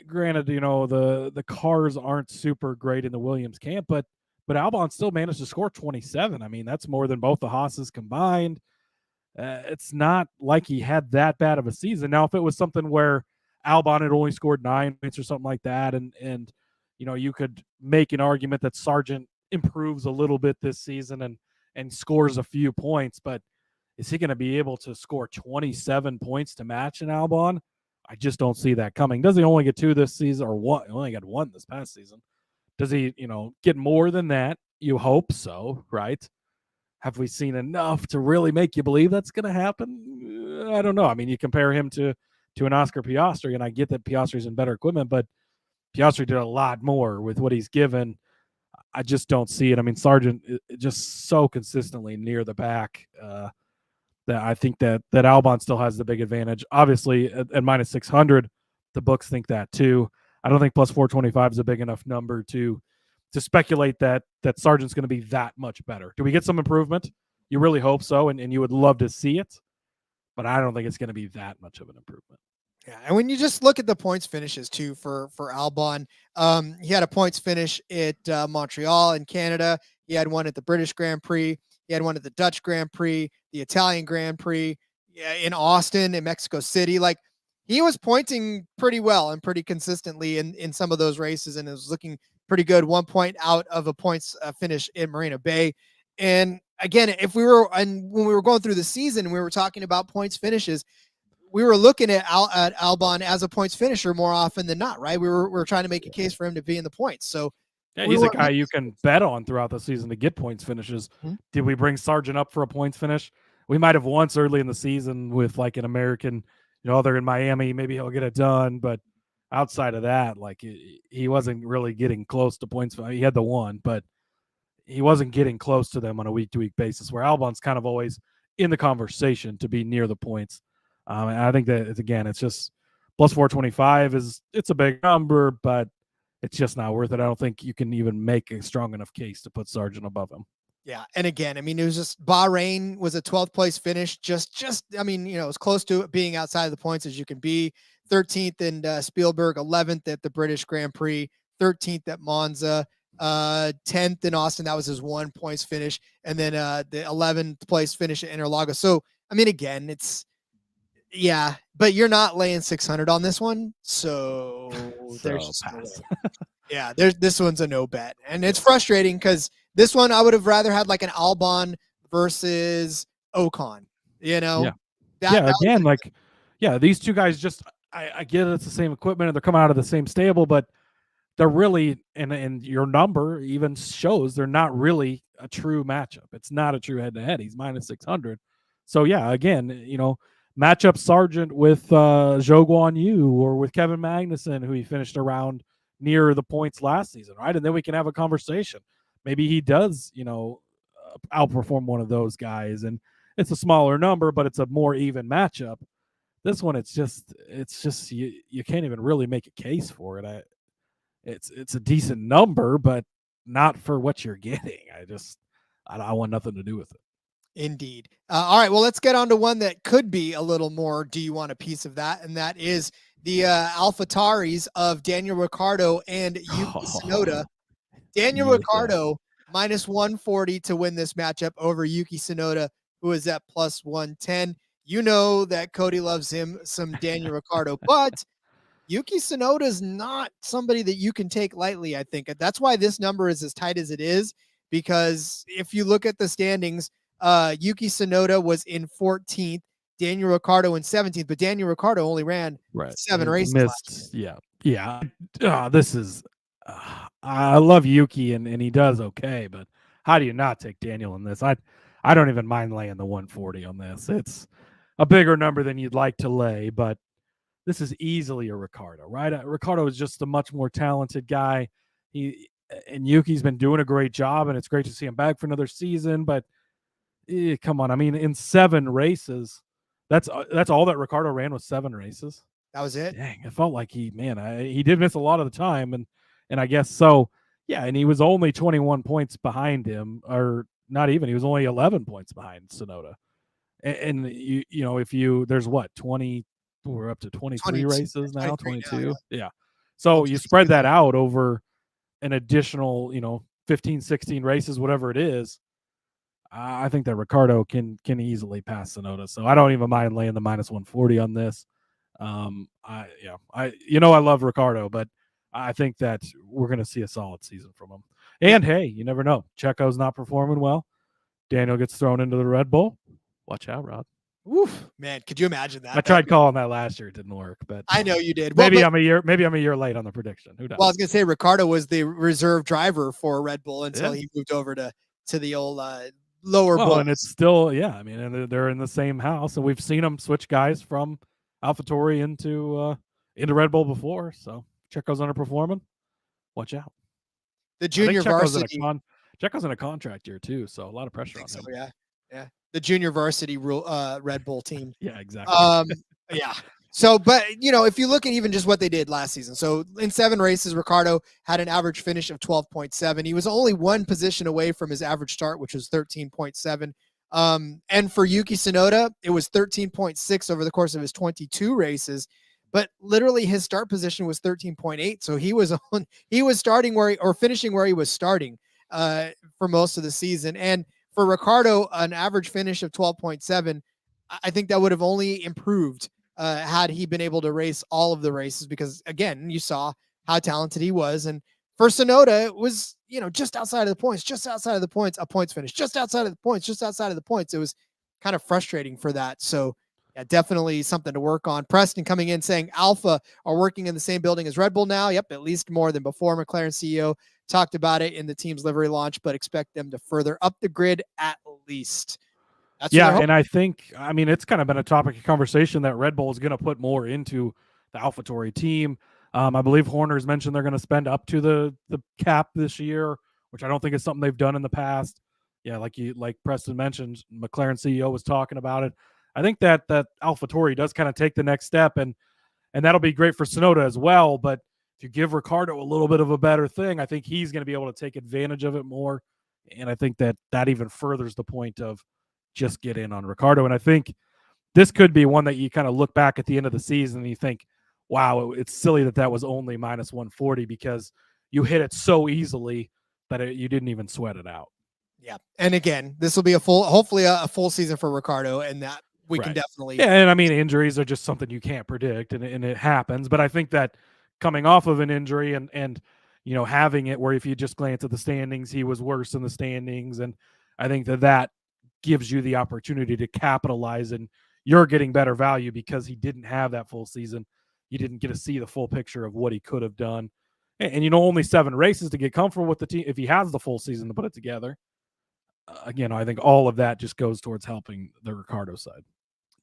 granted, the cars aren't super great in the Williams camp, but Albon still managed to score 27. I mean, that's more than both the Haas's combined. It's not like he had that bad of a season. Now, if it was something where Albon had only scored 9 points or something like that, and you could make an argument that Sargent improves a little bit this season and scores a few points, but is he going to be able to score 27 points to match an Albon? I just don't see that coming. Does he only get 2 this season, or what? He only got 1 this past season. Does he, get more than that? You hope so, right? Have we seen enough to really make you believe that's going to happen? I don't know. I mean, you compare him to an Oscar Piastri, and I get that Piastri's in better equipment, but Piastri did a lot more with what he's given. I just don't see it. I mean, Sargent just so consistently near the back that I think that Albon still has the big advantage. Obviously, at minus 600, the books think that too. I don't think plus 425 is a big enough number to speculate that Sargent's going to be that much better. Do we get some improvement? You really hope so, and you would love to see it, but I don't think it's going to be that much of an improvement. Yeah, and when you just look at the points finishes too for Albon, he had a points finish at Montreal in Canada. He had one at the British Grand Prix. He had one at the Dutch Grand Prix, the Italian Grand Prix, in Austin, in Mexico City. Like, he was pointing pretty well and pretty consistently in some of those races, and it was looking pretty good. 1 point out of a points finish in Marina Bay. And again, when we were going through the season, we were talking about points finishes, we were looking at Albon as a points finisher more often than not, right? We were trying to make a case for him to be in the points. So yeah, he's a guy you can bet on throughout the season to get points finishes. Mm-hmm. Did we bring Sargent up for a points finish? We might have once early in the season with like an American, they're in Miami, maybe he'll get it done. But outside of that, like, he wasn't really getting close to points. He had the one, but he wasn't getting close to them on a week-to-week basis, where Albon's kind of always in the conversation to be near the points. And I think that, it's just plus 425 it's a big number, but it's just not worth it. I don't think you can even make a strong enough case to put Sargent above him. Yeah. And again, I mean, it was just Bahrain was a 12th place finish. It was close to being outside of the points as you can be. 13th in Spielberg, 11th at the British Grand Prix, 13th at Monza, 10th in Austin. That was his 1 points finish. And then the 11th place finish at Interlagos. So, I mean, again, yeah, but you're not laying 600 on this one. So there's just no way. Yeah, this one's a no bet. And it's frustrating because this one I would have rather had like an Albon versus Ocon, you know? These two guys just, I get it's the same equipment and they're coming out of the same stable, but they're really, and your number even shows they're not really a true matchup. It's not a true head-to-head. He's minus 600. So, yeah, again, matchup Sargent with Zhou Guan Yu or with Kevin Magnussen, who he finished around near the points last season, right? And then we can have a conversation. Maybe he does, outperform one of those guys, and it's a smaller number, but it's a more even matchup. This one, it's just you can't even really make a case for it. It's a decent number, but not for what you're getting. I want nothing to do with it. Indeed. All right, well, let's get on to one that could be a little more. Do you want a piece of that? And that is the AlphaTauris of Daniel Ricciardo and Yuki Tsunoda. Daniel Ricciardo minus 140 to win this matchup over Yuki Tsunoda, who is at plus 110. You know that Cody loves him some Daniel Ricciardo, but Yuki Tsunoda is not somebody that you can take lightly, I think. That's why this number is as tight as it is, because if you look at the standings, Yuki Tsunoda was in 14th, Daniel Ricciardo in 17th, but Daniel Ricciardo only ran 7 races. Missed, yeah. This is, I love Yuki and he does okay, but how do you not take Daniel in this? I don't even mind laying the 140 on this. It's a bigger number than you'd like to lay, but this is easily a Ricciardo, right? Ricciardo is just a much more talented guy. And Yuki's been doing a great job, and it's great to see him back for another season, but come on. I mean, in 7 races, that's all that Ricciardo ran was 7 races. That was it. Dang, it felt like he did miss a lot of the time, and I guess so. Yeah, and he was only 21 points behind him, or not even. He was only 11 points behind Tsunoda. And there's what 20. We're up to 23 races now. 22. Now, yeah. So you spread that out over an additional, 15, 16 races, whatever it is. I think that Ricciardo can easily pass Tsunoda. So I don't even mind laying the minus 140 on this. I love Ricciardo, but I think that we're going to see a solid season from him. And hey, you never know. Checo's not performing well. Daniel gets thrown into the Red Bull. Watch out, Rod. Oof, man, could you imagine that? I tried calling that last year. It didn't work, but I know you did. Maybe I'm a year late on the prediction. Who knows? Well, I was going to say Ricciardo was the reserve driver for Red Bull until he moved over to the old lower bowl. And it's still, I mean, and they're in the same house, and we've seen them switch guys from AlphaTauri into Red Bull before. So Checo's underperforming. Watch out. The junior varsity. Checo's in a contract year too, so a lot of pressure on him. So, yeah. The junior varsity Red Bull team. Yeah, exactly. Yeah. So, but if you look at even just what they did last season, so in 7 races, Ricciardo had an average finish of 12.7. He was only 1 position away from his average start, which was 13.7. And for Yuki Tsunoda, it was 13.6 over the course of his 22 races. But literally, his start position was 13.8. So he was starting finishing where he was starting for most of the season. And for Ricciardo, an average finish of 12.7, I think that would have only improved had he been able to race all of the races, because, again, you saw how talented he was. And for Tsunoda, it was, just outside of the points, a points finish, just outside of the points. It was kind of frustrating for that. So, yeah, definitely something to work on. Preston coming in saying Alpha are working in the same building as Red Bull now. Yep, at least more than before. McLaren CEO talked about it in the team's livery launch, but expect them to further up the grid at least. And I think, it's kind of been a topic of conversation that Red Bull is going to put more into the AlphaTauri team. I believe Horner's mentioned they're going to spend up to the cap this year, which I don't think is something they've done in the past. Yeah, like Preston mentioned, McLaren CEO was talking about it. I think that AlphaTauri does kind of take the next step, and that'll be great for Tsunoda as well. But if you give Ricciardo a little bit of a better thing, I think he's going to be able to take advantage of it more. And I think that even furthers the point of just get in on Ricciardo. And I think this could be one that you kind of look back at the end of the season and you think, wow, it's silly that was only minus 140, because you hit it so easily that you didn't even sweat it out. Yeah. And again, this will be hopefully a full season for Ricardo, and that we can definitely. Yeah, and I mean, injuries are just something you can't predict, and it happens. But I think that coming off of an injury and having it where if you just glance at the standings, he was worse in the standings, and I think that gives you the opportunity to capitalize, and you're getting better value because he didn't have that full season. You didn't get to see the full picture of what he could have done, and only 7 races to get comfortable with the team if he has the full season to put it together. Again, I think all of that just goes towards helping the Ricardo side.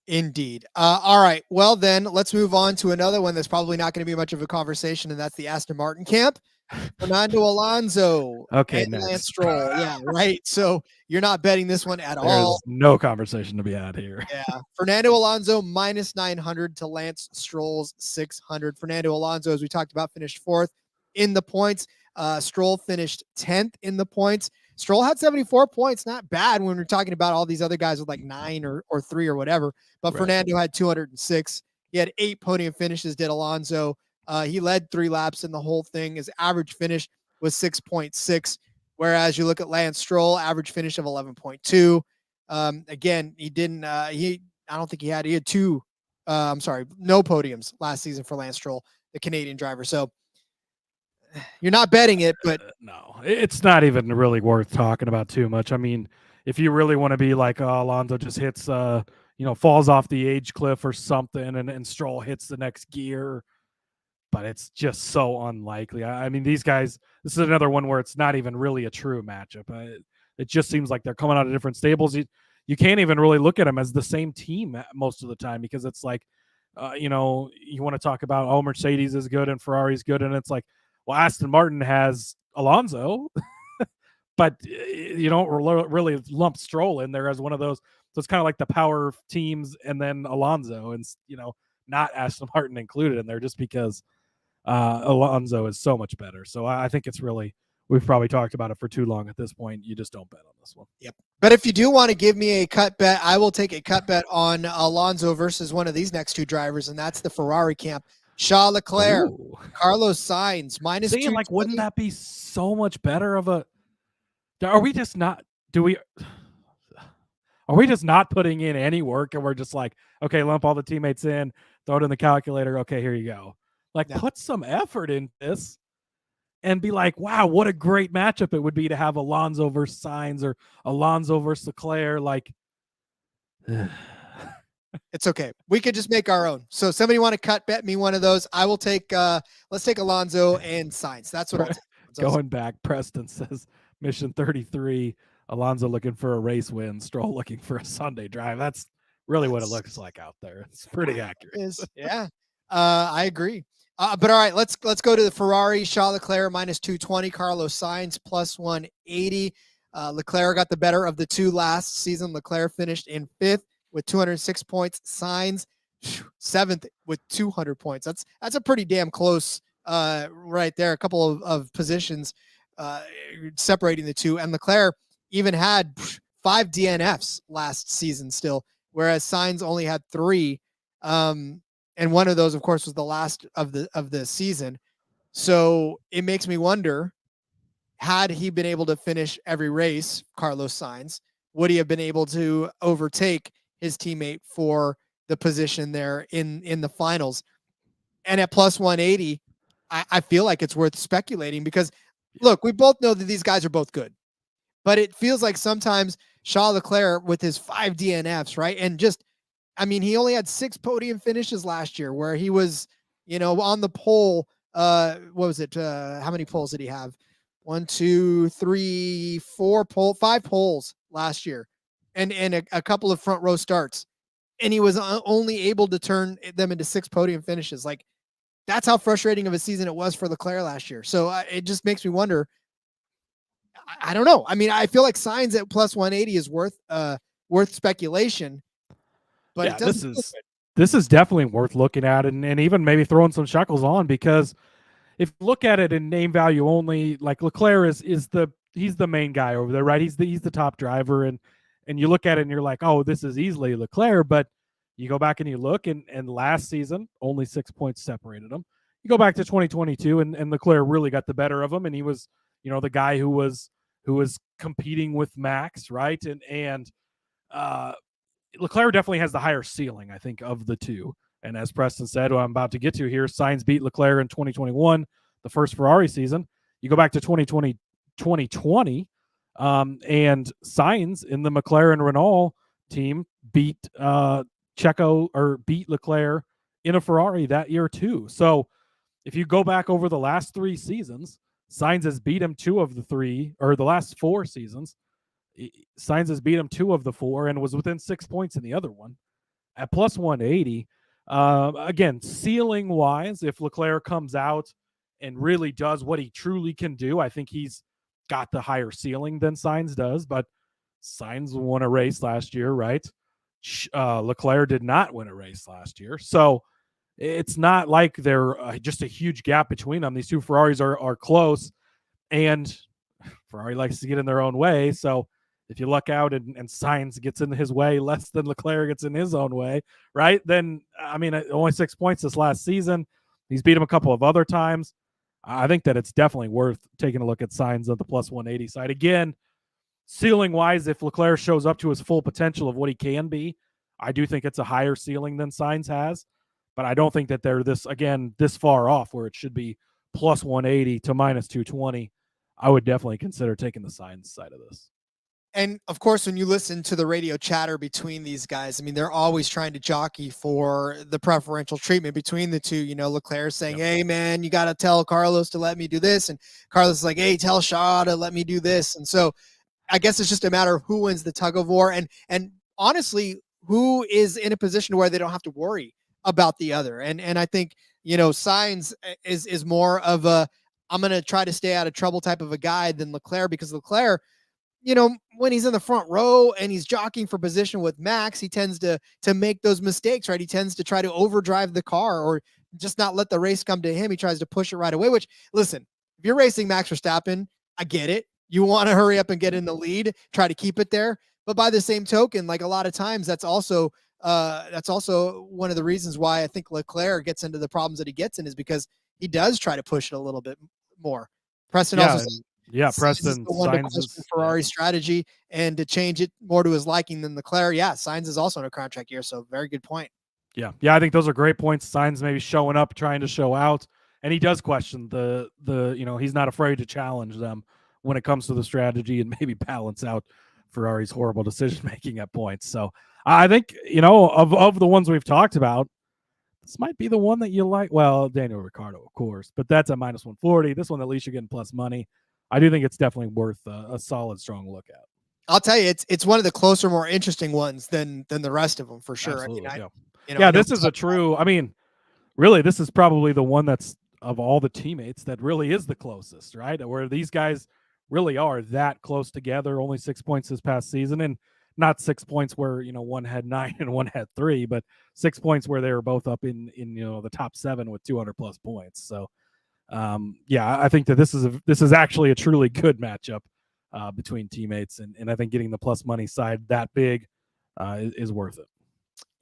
Indeed. All right. Well, then let's move on to another one that's probably not going to be much of a conversation, and that's the Aston Martin camp. Fernando Alonso and Lance Stroll. Yeah, right. So you're not betting this one at all. There's no conversation to be had here. Yeah. Fernando Alonso minus 900 to Lance Stroll's 600. Fernando Alonso, as we talked about, finished 4th in the points. Stroll finished 10th in the points. Stroll had 74 points. Not bad when we're talking about all these other guys with like 9 or 3 or whatever. But Fernando had 206. He had 8 podium finishes, did Alonso. He led 3 laps in the whole thing. His average finish was 6.6. Whereas you look at Lance Stroll, average finish of 11.2. Again, he didn't, I don't think he had 2, no podiums last season for Lance Stroll, the Canadian driver. So you're not betting it, but no, it's not even really worth talking about too much. I mean, if you really want to be like, Alonso just hits, falls off the age cliff or something, and Stroll hits the next gear, but it's just so unlikely. I mean, these guys, this is another one where it's not even really a true matchup. It just seems like they're coming out of different stables. You can't even really look at them as the same team most of the time, because it's like, you want to talk about, Mercedes is good and Ferrari's good, and it's like, well, Aston Martin has Alonso, but you don't really lump Stroll in there as one of those. So it's kind of like the power teams and then Alonso, and not Aston Martin included in there, just because Alonso is so much better. So I think it's really, we've probably talked about it for too long at this point. You just don't bet on this one. Yep. But if you do want to give me a cut bet, I will take a cut bet on Alonso versus one of these next 2 drivers, and that's the Ferrari camp. Charles Leclerc, Carlos Sainz, minus 2. Like, wouldn't that be so much better of a? Are we just not putting in any work, and we're just like, okay, lump all the teammates in, throw it in the calculator. Okay, here you go. Like, put some effort in this, and be like, wow, what a great matchup it would be to have Alonso versus Sainz or Alonso versus Leclerc. Like, it's okay. We could just make our own. So somebody want to cut bet me one of those? I will take, let's take Alonso and Sainz. That's what I'll take. Going back, Preston says, mission 33, Alonso looking for a race win, Stroll looking for a Sunday drive. That's really what it looks like out there. It's pretty accurate. Yeah. I agree. But all right, let's go to the Ferrari. Charles Leclerc minus 220, Carlos Sainz plus 180. Leclerc got the better of the 2 last season. Leclerc finished in 5th with 206 points. Sainz 7th with 200 points. That's a pretty damn close right there. A couple of positions separating the 2. And Leclerc even had 5 DNFs last season still, whereas Sainz only had 3. And one of those, of course, was the last of the season. So it makes me wonder, had he been able to finish every race, Carlos Sainz, would he have been able to overtake his teammate for the position there in the finals? And at plus 180, I feel like it's worth speculating, because look, we both know that these guys are both good, but it feels like sometimes Charles Leclerc with his 5 DNFs, right? And just, I mean, he only had 6 podium finishes last year where he was, on the pole. What was it? How many poles did he have? 1, 2, 3, 4 5 poles last year, and a couple of front row starts, and he was only able to turn them into 6 podium finishes. Like, that's how frustrating of a season it was for Leclerc last year. So it just makes me wonder. I don't know. I mean, I feel like Sainz at plus 180 is worth speculation. But yeah, this is definitely worth looking at, and even maybe throwing some shekels on, because if you look at it in name value only, like Leclerc he's the main guy over there, right? He's the top driver, and you look at it and you're like, oh, this is easily Leclerc. But you go back and you look, and last season only 6 points separated them. You go back to 2022, and Leclerc really got the better of him, and he was the guy who was competing with Max, right? And Leclerc definitely has the higher ceiling, I think, of the two. And as Preston said, what I'm about to get to here, Sainz beat Leclerc in 2021, the first Ferrari season. You go back to 2020, and Sainz in the McLaren Renault team beat beat Leclerc in a Ferrari that year too. So if you go back over the last 3 seasons, Sainz has beat him 2 of the 3, or the last 4 seasons. Sainz has beat him 2 of the 4 and was within 6 points in the other one at plus 180. Again, ceiling wise, if Leclerc comes out and really does what he truly can do, I think he's got the higher ceiling than Sainz does. But Sainz won a race last year, right? Leclerc did not win a race last year. So it's not like they're just a huge gap between them. These two Ferraris are close, and Ferrari likes to get in their own way. So if you luck out and Sainz gets in his way less than Leclerc gets in his own way, right? Then, I mean, only 6 points this last season. He's beat him a couple of other times. I think that it's definitely worth taking a look at Sainz on the plus 180 side. Again, ceiling-wise, if Leclerc shows up to his full potential of what he can be, I do think it's a higher ceiling than Sainz has. But I don't think that they're this far off where it should be plus 180 to minus 220. I would definitely consider taking the Sainz side of this. And of course, when you listen to the radio chatter between these guys, I mean, they're always trying to jockey for the preferential treatment between the two. Leclerc saying, hey, man, you got to tell Carlos to let me do this. And Carlos is like, hey, tell Shaw to let me do this. And so I guess it's just a matter of who wins the tug of war. And honestly, who is in a position where they don't have to worry about the other. And I think, Sainz is more of a, I'm going to try to stay out of trouble type of a guy than Leclerc, because Leclerc, when he's in the front row and he's jockeying for position with Max, he tends to make those mistakes, right? He tends to try to overdrive the car or just not let the race come to him. He tries to push it right away, which, listen, if you're racing Max Verstappen, I get it. You want to hurry up and get in the lead, try to keep it there. But by the same token, like a lot of times, that's also one of the reasons why I think Leclerc gets into the problems that he gets in, is because he does try to push it a little bit more. Preston also says, Preston, the one to question Ferrari's strategy and to change it more to his liking than Leclerc. Yeah, Sainz is also in a contract year, so very good point. Yeah, I think those are great points. Sainz maybe showing up, trying to show out, and he does question the he's not afraid to challenge them when it comes to the strategy and maybe balance out Ferrari's horrible decision making at points. So I think of the ones we've talked about, this might be the one that you like. Well, Daniel Ricciardo, of course, but that's at minus 140. This one, at least you're getting plus money. I do think it's definitely worth a solid, strong look at. I'll tell you, it's one of the closer, more interesting ones than the rest of them for sure. Absolutely, this is a true. I mean, really, this is probably the one that's of all the teammates that really is the closest, right? Where these guys really are that close together. Only 6 points this past season, and not 6 points where one had 9 and one had 3, but 6 points where they were both up in the top 7 with 200 plus points. So. I think that this is actually a truly good matchup between teammates, and I think getting the plus money side that big is worth it.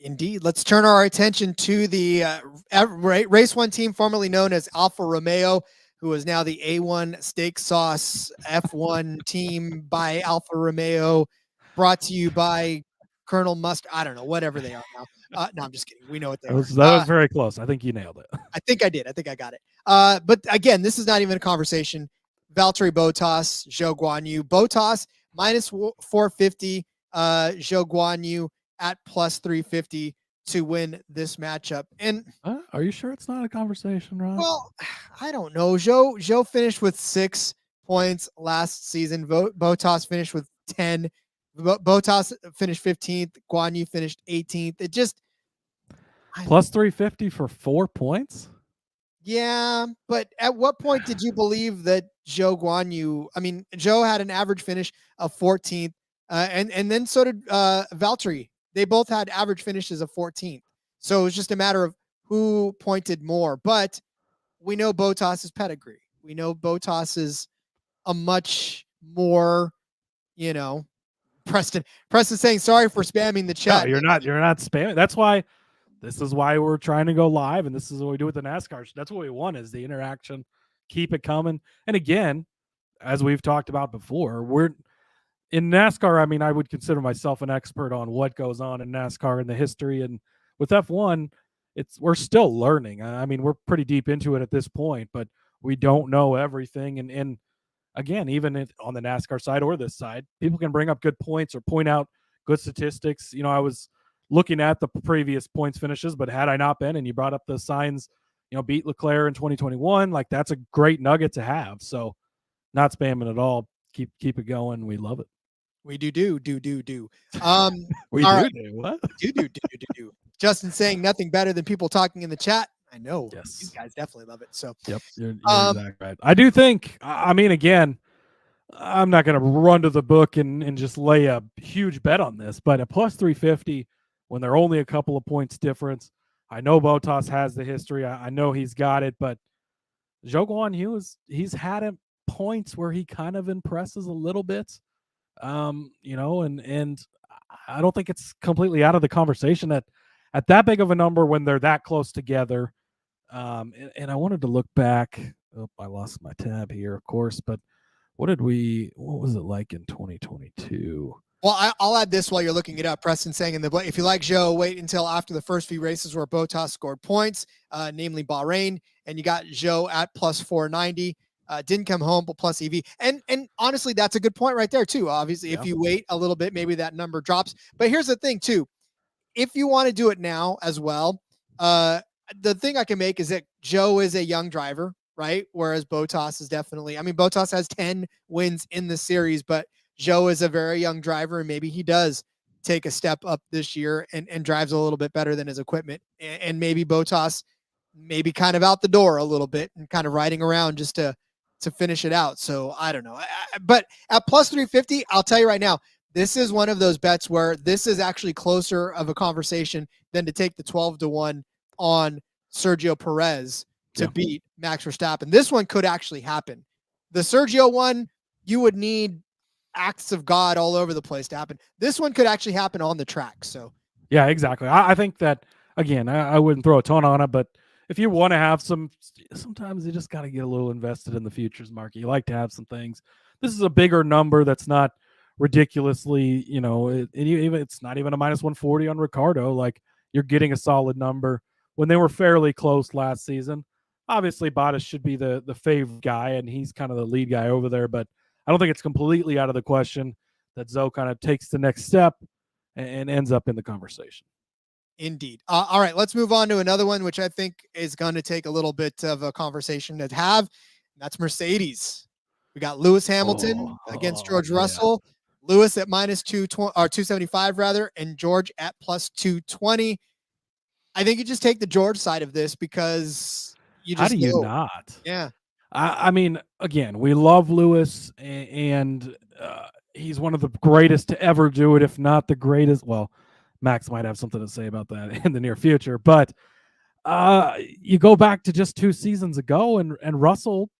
Indeed. Let's turn our attention to the race one team formerly known as Alfa Romeo, who is now the A1 Steak Sauce F1 team by Alfa Romeo, brought to you by Colonel Mustard. I don't know, whatever they are now. No, I'm just kidding. We know what they are. That was very close. I think you nailed it. I think I did. I think I got it. But again, this is not even a conversation. Valtteri Bottas, Zhou Guanyu. Bottas minus 450. Zhou Guanyu at plus 350 to win this matchup. And are you sure it's not a conversation, Ron? Well, I don't know. Zhou finished with 6 points last season. Bottas finished with 10. Bottas finished 15th. Guanyu finished 18th. It just plus 350 for 4 points. Yeah, but at what point did you believe that Zhou Guanyu? I mean, Zhou had an average finish of 14th, and then so did Valtteri. They both had average finishes of 14th. So it was just a matter of who pointed more. But we know Bottas's pedigree. We know Bottas is a much more, Preston saying sorry for spamming the chat. No, you're not spamming. That's why this is why we're trying to go live, and this is what we do with the NASCAR. That's what we want, is the interaction. Keep it coming. And again, as we've talked about before, we're in NASCAR. I mean, I would consider myself an expert on what goes on in NASCAR and the history. And with F1, we're still learning. I mean, we're pretty deep into it at this point, but we don't know everything. And again, even on the NASCAR side or this side, people can bring up good points or point out good statistics. You know, I was looking at the previous points finishes, but had I not been, and you brought up the Sainz, beat Leclerc in 2021, like that's a great nugget to have. So not spamming at all. Keep it going. We love it. We do. We all do right. do what? Do. Justin saying nothing better than people talking in the chat. I know. Yes. You guys definitely love it. So Yep, you're exactly right. I do think, I mean, again, I'm not going to run to the book and just lay a huge bet on this, but at plus 350, when they're only a couple of points difference, I know Bottas has the history. I know he's got it, but Zhou Guan Yu he's had him points where he kind of impresses a little bit. And I don't think it's completely out of the conversation at that big of a number when they're that close together. And I wanted to look back. Oh, I lost my tab here, of course, but what was it like in 2022? Well, I'll add this while you're looking it up. Preston saying if you like Zhou, wait until after the first few races where Bottas scored points, namely Bahrain, and you got Zhou at plus 490. Didn't come home, but plus EV. And honestly, that's a good point right there too. Obviously, if you wait a little bit, maybe that number drops. But here's the thing too. If you want to do it now as well, the thing I can make is that Zhou is a young driver, right? Whereas Bottas is Bottas has 10 wins in the series, but Zhou is a very young driver, and maybe he does take a step up this year and drives a little bit better than his equipment. And maybe Bottas maybe kind of out the door a little bit and kind of riding around just to finish it out. So I don't know. But at plus 350, I'll tell you right now, this is one of those bets where this is actually closer of a conversation than to take the 12-1 on Sergio Perez to beat Max Verstappen. This one could actually happen. The Sergio one, you would need acts of God all over the place to happen. This one could actually happen on the track. So yeah, exactly. I think that, again, I wouldn't throw a ton on it, but if you want to have sometimes you just got to get a little invested in the futures market. You like to have some things. This is a bigger number that's not ridiculously, it's not even a minus 140 on Ricardo. Like, you're getting a solid number when they were fairly close last season. Obviously, Bottas should be the favorite guy, and he's kind of the lead guy over there, but I don't think it's completely out of the question that Zhou kind of takes the next step and ends up in the conversation. Indeed. All right, let's move on to another one, which I think is going to take a little bit of a conversation to have. And that's Mercedes. We got Lewis Hamilton against George Russell. Lewis at minus 275 rather, and George at plus 220. I think you just take the George side of this because you just how do you not? Yeah. I mean, again, we love Lewis, and he's one of the greatest to ever do it, if not the greatest. Well, Max might have something to say about that in the near future, but you go back to just 2 seasons ago, and Russell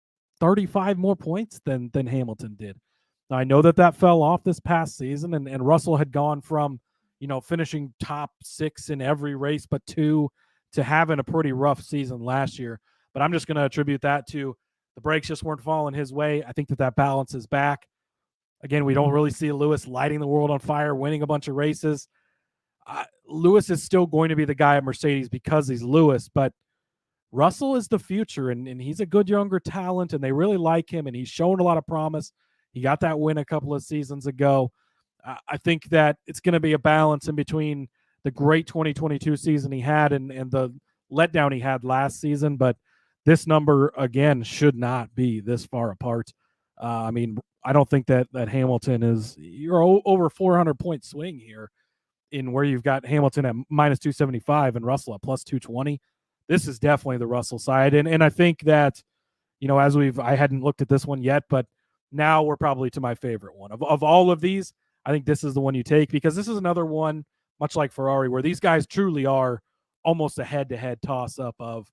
35 more points than Hamilton did. Now, I know that fell off this past season, and Russell had gone from finishing top 6 in every race but 2 to having a pretty rough season last year. But I'm just going to attribute that to the brakes just weren't falling his way. I think that balance is back. Again, we don't really see Lewis lighting the world on fire, winning a bunch of races. Lewis is still going to be the guy at Mercedes because he's Lewis, but Russell is the future, and he's a good younger talent, and they really like him, and he's shown a lot of promise. He got that win a couple of seasons ago. I think that it's going to be a balance in between the great 2022 season he had and the letdown he had last season, but this number, again, should not be this far apart. I mean, I don't think that Hamilton you're over 400-point swing here in where you've got Hamilton at minus 275 and Russell at plus 220. This is definitely the Russell side. And I think that, I hadn't looked at this one yet, but now we're probably to my favorite one. Of all of these, I think this is the one you take because this is another one, much like Ferrari, where these guys truly are almost a head-to-head toss-up of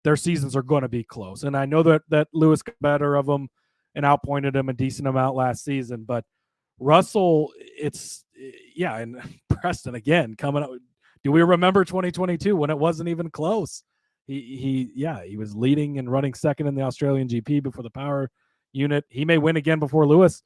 their seasons are going to be close. And I know that Lewis got better of them and outpointed him a decent amount last season, but Russell, and Preston again coming up. Do we remember 2022 when it wasn't even close? He was leading and running second in the Australian GP before the power, unit. He may win again before Lewis.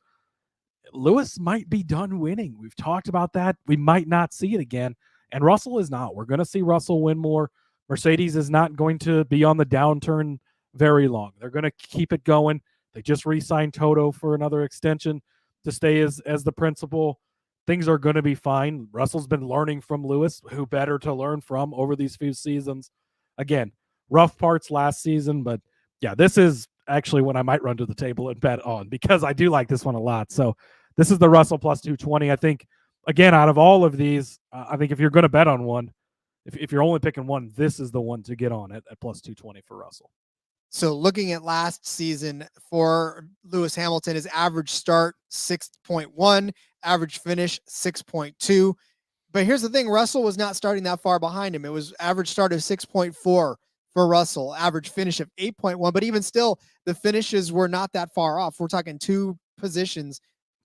Lewis might be done winning. We've talked about that. We might not see it again. And Russell is not. We're going to see Russell win more. Mercedes is not going to be on the downturn very long. They're going to keep it going. They just re-signed Toto for another extension to stay as the principal. Things are going to be fine. Russell's been learning from Lewis. Who better to learn from over these few seasons? Again, rough parts last season, but yeah, this is actually what I might run to the table and bet on because I do like this one a lot. So this is the Russell plus 220. I think, again, out of all of these, I think if you're going to bet on one, if you're only picking one, this is the one to get on at plus 220 for Russell. So looking at last season for Lewis Hamilton, his average start 6.1, average finish 6.2. But here's the thing, Russell was not starting that far behind him. It was average start of 6.4 for Russell, average finish of 8.1. But even still, the finishes were not that far off. We're talking 2 positions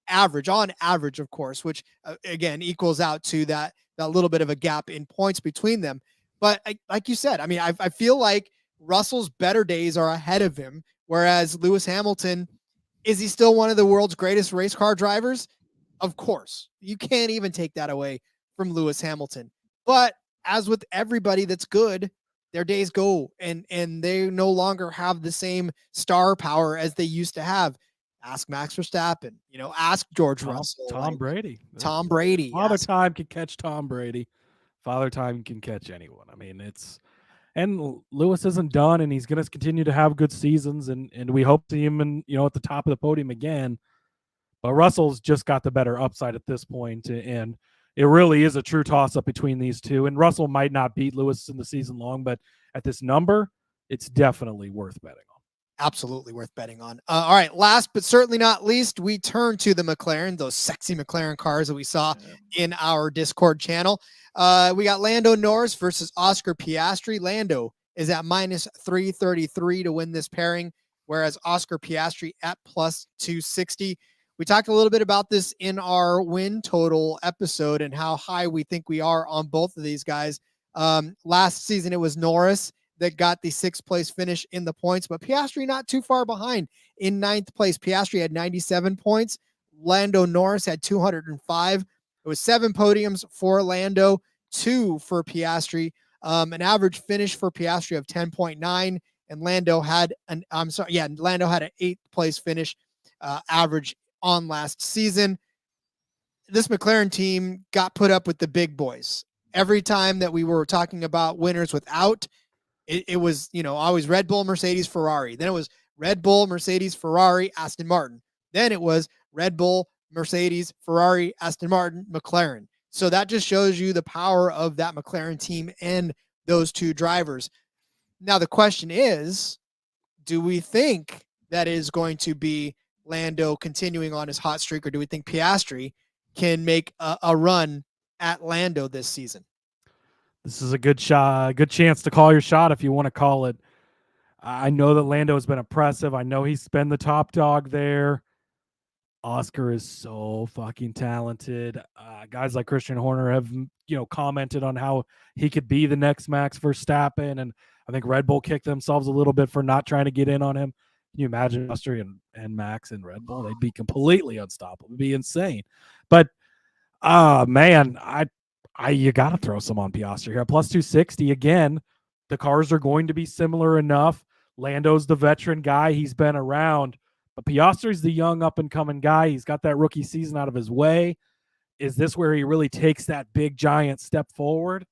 average, on average, of course, which again equals out to that little bit of a gap in points between them. But like you said, I mean, I feel like Russell's better days are ahead of him, whereas Lewis Hamilton, is he still one of the world's greatest race car drivers? Of course. You can't even take that away from Lewis Hamilton. But as with everybody that's good, their days go and they no longer have the same star power as they used to have. Ask Max Verstappen, ask George Russell. Tom Brady. Tom Brady. Father Time can catch Tom Brady. Father Time can catch anyone. I mean, and Lewis isn't done, and he's going to continue to have good seasons, and we hope to see him at the top of the podium again. But Russell's just got the better upside at this point, and it really is a true toss-up between these two. And Russell might not beat Lewis in the season long, but at this number, it's definitely worth betting on. Absolutely worth betting on. All right, last but certainly not least, we turn to the McLaren, those sexy McLaren cars that we saw in our Discord channel. We got Lando Norris versus Oscar Piastri. Lando is at minus 333 to win this pairing, whereas Oscar Piastri at plus 260. We talked a little bit about this in our win total episode and how high we think we are on both of these guys. Last season, it was Norris that got the 6th place finish in the points, but Piastri not too far behind in 9th place. Piastri had 97 points. Lando Norris had 205. It was 7 podiums for Lando, 2 for Piastri, an average finish for Piastri of 10.9, and Lando had an 8th place finish, average on last season. This McLaren team got put up with the big boys. Every time that we were talking about winners without, it was, always Red Bull, Mercedes, Ferrari. Then it was Red Bull, Mercedes, Ferrari, Aston Martin. Then it was Red Bull, Mercedes, Ferrari, Aston Martin, McLaren. So that just shows you the power of that McLaren team and those 2 drivers. Now, the question is, do we think that is going to be Lando continuing on his hot streak, or do we think Piastri can make a run at Lando this season? This is a good chance to call your shot if you want to call it. I know that Lando has been impressive. I know he's been the top dog there. Oscar is so fucking talented. Guys like Christian Horner have, commented on how he could be the next Max Verstappen, and I think Red Bull kicked themselves a little bit for not trying to get in on him. Can you imagine Piastri and Max and Red Bull? They'd be completely unstoppable. It'd be insane. But, man, you got to throw some on Piastri here. Plus 260, again, the cars are going to be similar enough. Lando's the veteran guy. He's been around. But Piastri's the young up-and-coming guy. He's got that rookie season out of his way. Is this where he really takes that big, giant step forward?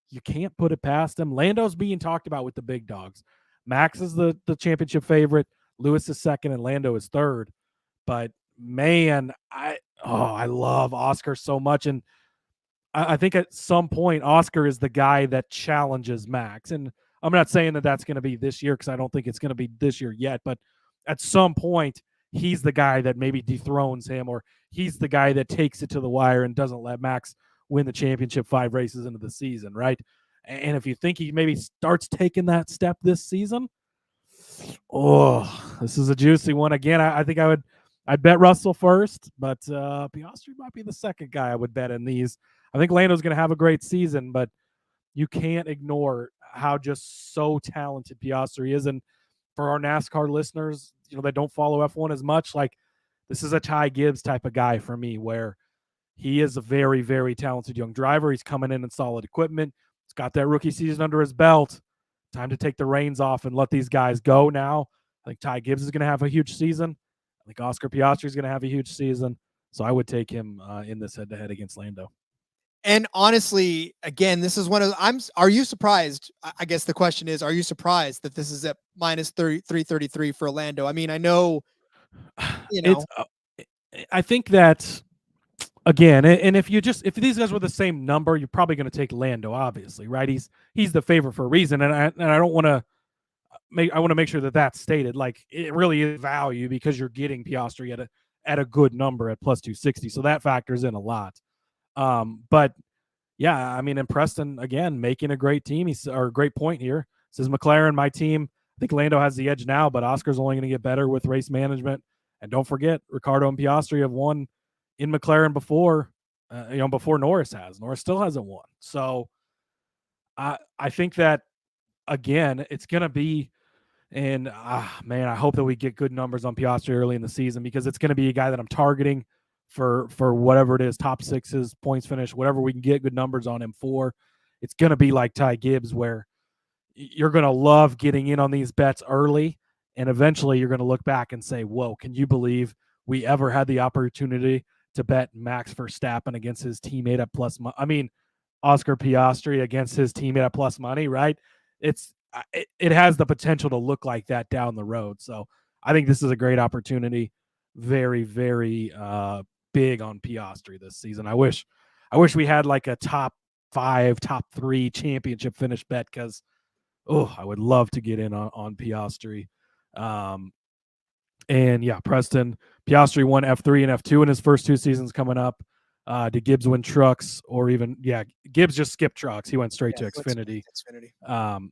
You can't put it past him. Lando's being talked about with the big dogs. Max is the championship favorite. Lewis is second, and Lando is third. But, man, I love Oscar so much. And I think at some point, Oscar is the guy that challenges Max. And I'm not saying that that's going to be this year because I don't think it's going to be this year yet. But at some point, he's the guy that maybe dethrones him, or he's the guy that takes it to the wire and doesn't let Max win the championship 5 races into the season, right? And if you think he maybe starts taking that step this season, this is a juicy one. Again, I think I'd bet Russell first, but Piastri might be the second guy I would bet in these. I think Lando's going to have a great season, but you can't ignore how just so talented Piastri is. And for our NASCAR listeners, that don't follow F1 as much, like this is a Ty Gibbs type of guy for me, where he is a very, very talented young driver. He's coming in solid equipment. He's got that rookie season under his belt. Time to take the reins off and let these guys go now. I think Ty Gibbs is going to have a huge season. I think Oscar Piastri is going to have a huge season. So I would take him in this head-to-head against Lando. And honestly, again, this is one of are you surprised? I guess the question is, are you surprised that this is at minus 333 for Lando? I mean, I know, I think that, again, and if these guys were the same number, you're probably going to take Lando, obviously, right? He's the favorite for a reason, and I don't want to I want to make sure that that's stated. Like, it really is value because you're getting Piastri at a good number at plus 260, so that factors in a lot. But yeah, I mean, and Preston again making a great team. Or a great point here. Says McLaren, my team. I think Lando has the edge now, but Oscar's only going to get better with race management. And don't forget, Ricciardo and Piastri have won in McLaren before, before Norris has. Norris still hasn't won. So I think that, again, it's going to be, and man, I hope that we get good numbers on Piastri early in the season, because it's going to be a guy that I'm targeting for whatever it is, top sixes, points finish, whatever we can get good numbers on him for. It's going to be like Ty Gibbs, where you're going to love getting in on these bets early, and eventually you're going to look back and say, whoa, can you believe we ever had the opportunity to bet Max Verstappen against his teammate at plus money? I mean, Oscar Piastri against his teammate at plus money, right? It has the potential to look like that down the road. So I think this is a great opportunity. Very, very big on Piastri this season. I wish we had like a top 5, top 3 championship finish bet, because I would love to get in on Piastri. And yeah, Preston, Piastri won F3 and F2 in his first 2 seasons coming up. Did Gibbs win trucks, or even, Gibbs just skipped trucks. He went straight to Xfinity.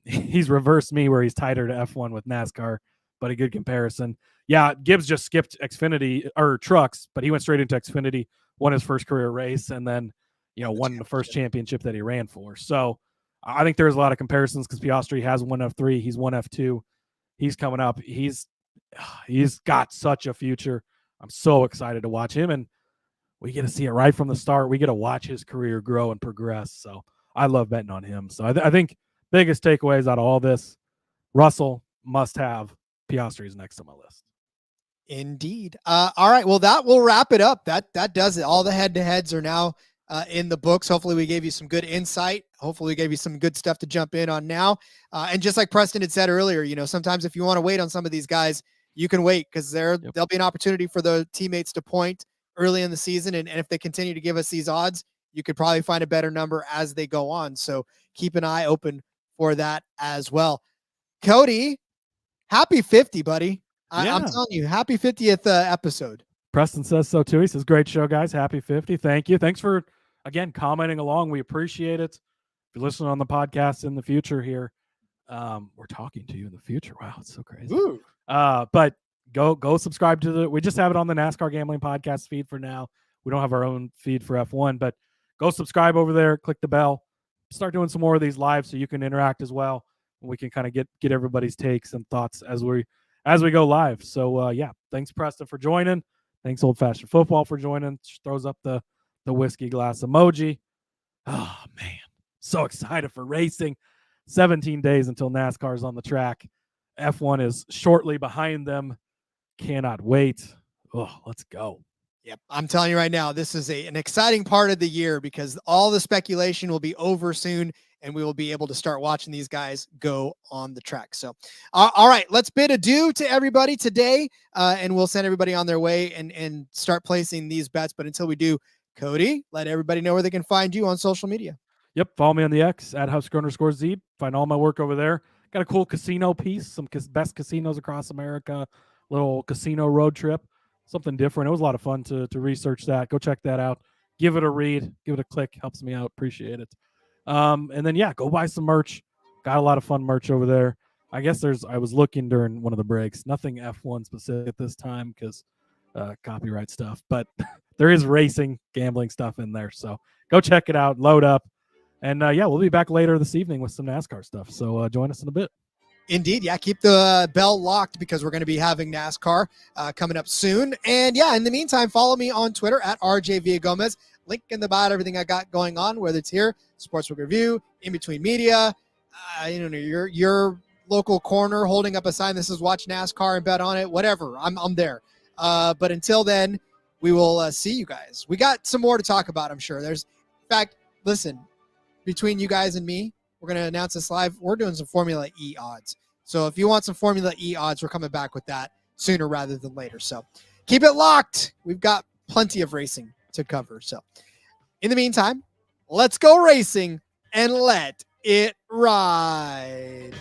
He's reversed me, where he's tighter to F1 with NASCAR, but a good comparison. Yeah, Gibbs just skipped Xfinity or trucks, but he went straight into Xfinity, won his first career race, and then, won the first championship that he ran for. So I think there's a lot of comparisons, because Piastri has won F3, he's won F2, he's coming up. He's got such a future. I'm so excited to watch him, and we get to see it right from the start. We get to watch his career grow and progress. So I love betting on him. So I think biggest takeaways out of all this, Russell must have. Piastri's next on my list. Indeed. All right. Well, that will wrap it up. That does it. All the head-to-heads are now in the books. Hopefully we gave you some good insight. Hopefully we gave you some good stuff to jump in on now. And just like Preston had said earlier, sometimes if you want to wait on some of these guys, you can wait, because there'll be an opportunity for the teammates to point early in the season. And if they continue to give us these odds, you could probably find a better number as they go on. So keep an eye open for that as well. Cody, happy 50, buddy. I'm telling you, happy 50th episode. Preston says so too. He says, great show, guys. Happy 50. Thank you. Thanks for, again, commenting along. We appreciate it. If you're listening on the podcast in the future here, we're talking to you in the future. Wow, it's so crazy. Ooh. But go subscribe to we just have it on the NASCAR Gambling Podcast feed for now. We don't have our own feed for F1, but go subscribe over there, click the bell, start doing some more of these live so you can interact as well. And we can kind of get everybody's takes and thoughts as we go live. So thanks Preston for joining. Thanks Old Fashioned Football for joining. Throws up the whiskey glass emoji. Oh man, so excited for racing. 17 days until NASCAR's on the track. F1 is shortly behind them. Cannot wait. Oh, let's go. Yep. I'm telling you right now, this is an exciting part of the year, because all the speculation will be over soon and we will be able to start watching these guys go on the track. So, all right, let's bid adieu to everybody today, and we'll send everybody on their way and start placing these bets. But until we do, Cody, let everybody know where they can find you on social media. Yep. Follow me on the X at @Husker_Zeeb. Find all my work over there. Got a cool casino piece, some best casinos across America, little casino road trip, something different. It was a lot of fun to research that. Go check that out. Give it a read. Give it a click. Helps me out. Appreciate it. And then, go buy some merch. Got a lot of fun merch over there. I guess I was looking during one of the breaks. Nothing F1 specific at this time because copyright stuff. But there is racing, gambling stuff in there. So go check it out. Load up. And, we'll be back later this evening with some NASCAR stuff. So join us in a bit. Indeed. Yeah. Keep the bell locked because we're going to be having NASCAR coming up soon. And yeah, in the meantime, follow me on Twitter at RJ Villagomez. Link in the bio, everything I got going on, whether it's here, Sportsbook Review, In Between Media, your local corner holding up a sign that says watch NASCAR and bet on it, whatever. I'm there. But until then, we will see you guys. We got some more to talk about, I'm sure. In fact, listen, between you guys and me, we're going to announce this live. We're doing some Formula E odds. So if you want some Formula E odds, we're coming back with that sooner rather than later. So keep it locked. We've got plenty of racing to cover. So in the meantime, let's go racing and let it ride.